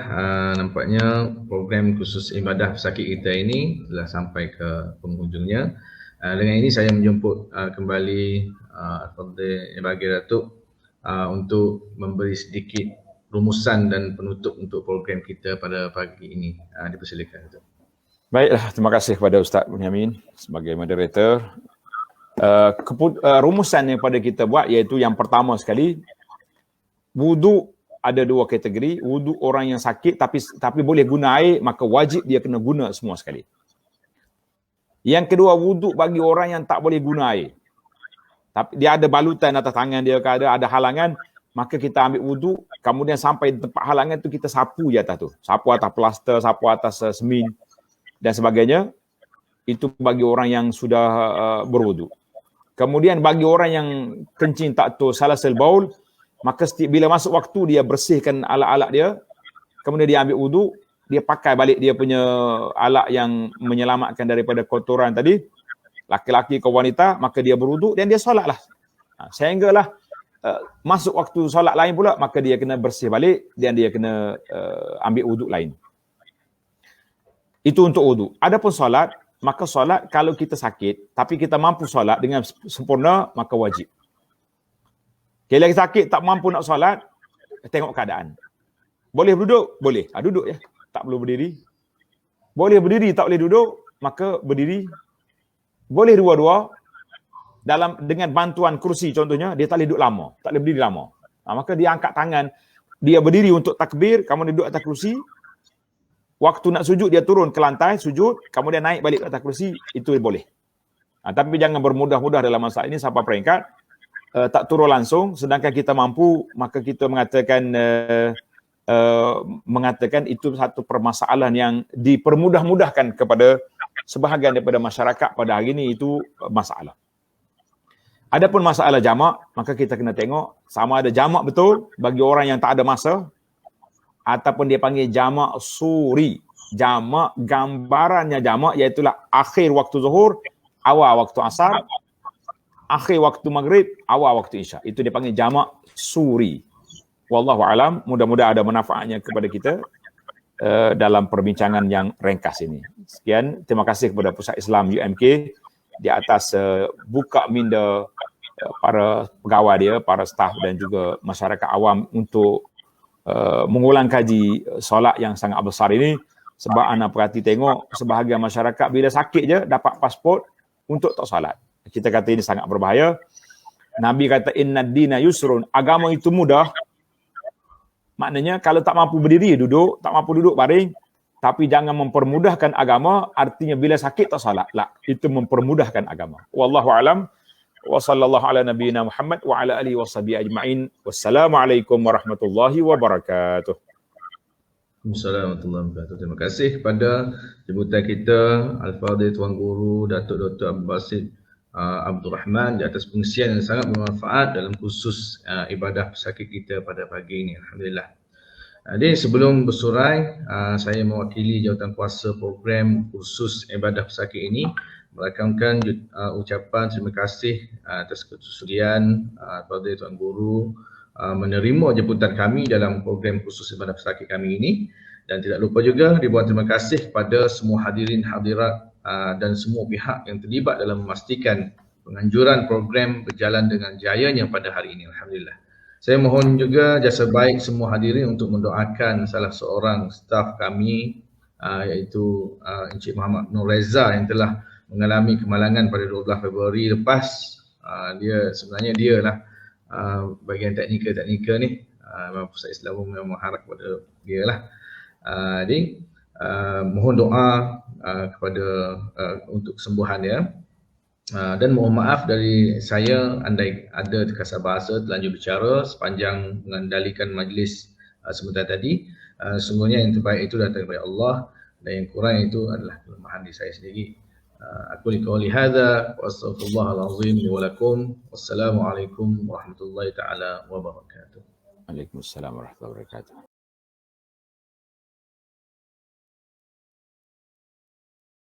nampaknya program khusus ibadah pesakit kita ini telah sampai ke penghujungnya. Dengan ini saya menjemput kembali Al-Fadhil Bagi Datuk untuk memberi sedikit rumusan dan penutup untuk program kita pada pagi ini. Dipersilakan Datuk. Baiklah, terima kasih kepada Ustaz Bunyamin sebagai moderator. Rumusan yang pada kita buat iaitu yang pertama sekali, wudu ada dua kategori. Wudu orang yang sakit tapi boleh guna air, maka wajib dia kena guna semua sekali. Yang kedua, wudu bagi orang yang tak boleh guna air. Tapi dia ada balutan atas tangan dia, ada halangan, maka kita ambil wudu, kemudian sampai tempat halangan tu kita sapu je atas tu. Sapu atas plaster, sapu atas semin dan sebagainya. Itu bagi orang yang sudah berwudu. Kemudian bagi orang yang kencing tak tu salasul baul, maka bila masuk waktu dia bersihkan alat-alat dia, kemudian dia ambil wudu, dia pakai balik dia punya alat yang menyelamatkan daripada kotoran tadi, laki-laki ke wanita, maka dia berwudu dan dia solatlah. Sehinggalah masuk waktu solat lain pula, maka dia kena bersih balik dan dia kena ambil wudu lain. Itu untuk wudu. Adapun solat, maka solat kalau kita sakit, tapi kita mampu solat dengan sempurna, maka wajib. Kalau kita sakit, tak mampu nak solat, tengok keadaan. Boleh duduk? Boleh. Duduk ya. Tak perlu berdiri. Boleh berdiri, tak boleh duduk, maka berdiri. Boleh dua-dua. Dengan bantuan kursi contohnya, dia tak boleh duduk lama. Tak boleh berdiri lama. Maka dia angkat tangan. Dia berdiri untuk takbir, kemudian duduk atas kursi. Waktu nak sujud, dia turun ke lantai, sujud, kemudian naik balik ke atas kursi, itu boleh. Tapi jangan bermudah-mudah dalam masalah ini sampai peringkat tak turun langsung, sedangkan kita mampu, maka kita mengatakan itu satu permasalahan yang dipermudah-mudahkan kepada sebahagian daripada masyarakat pada hari ini, itu masalah. Adapun masalah jamak, maka kita kena tengok sama ada jamak betul bagi orang yang tak ada masa, ataupun dia panggil jamak suri. Jamak, gambarannya jamak, iaitulah akhir waktu zuhur, awal waktu asar, akhir waktu maghrib, awal waktu isya. Itu dia panggil jamak suri. Wallahu alam, mudah-mudahan ada manfaatnya kepada kita dalam perbincangan yang ringkas ini. Sekian, terima kasih kepada Pusat Islam UMK di atas buka minda para pegawai dia, para staf dan juga masyarakat awam untuk mengulang kaji solat yang sangat besar ini. Sebab anda perhati tengok sebahagian masyarakat bila sakit je dapat pasport untuk tak solat. Kita kata ini sangat berbahaya. Nabi kata innad dina yusrun, agama itu mudah. Maknanya kalau tak mampu berdiri duduk, tak mampu duduk baring, tapi jangan mempermudahkan agama, artinya bila sakit tak solat. Lah, itu mempermudahkan agama. Wallahu alam. Wa sallallahu ala nabiyyina Muhammad wa ala alihi washabihi ajma'in. Wassalamualaikum warahmatullahi wabarakatuh. Assalamualaikum warahmatullahi wabarakatuh. Terima kasih kepada jemputan kita Al-Fadhil Tuan Guru Datuk Dr. Abdul Basit Abdul Rahman di atas pengisian yang sangat bermanfaat dalam khusus ibadah pesakit kita pada pagi ini. Alhamdulillah. Jadi sebelum bersurai, saya mewakili Jawatankuasa program khusus ibadah pesakit ini merakamkan ucapan terima kasih atas kesudian kepada Tuan Guru menerima jemputan kami dalam program khusus ibadah pesakit kami ini, dan tidak lupa juga ribuan terima kasih kepada semua hadirin hadirat dan semua pihak yang terlibat dalam memastikan penganjuran program berjalan dengan jayanya pada hari ini. Alhamdulillah. Saya mohon juga jasa baik semua hadirin untuk mendoakan salah seorang staf kami iaitu Encik Muhammad Nur Reza yang telah mengalami kemalangan pada 12 Februari lepas. Dia lah bahagian teknikal ni. Pusat Islam memang harap kepada dia lah. Jadi mohon doa kepada untuk kesembuhan dia. Dan mohon maaf dari saya andai ada terkasar bahasa terlanjur bicara sepanjang mengendalikan majlis sebentar tadi. Sungguhnya yang terbaik itu datang daripada Allah dan yang kurang itu adalah kelemahan diri saya sendiri. Aku liqauli hadza wa astaghfirullahal azim li wa lakum. Wassalamualaikum warahmatullahi taala wabarakatuh. Waalaikumsalam warahmatullahi wabarakatuh.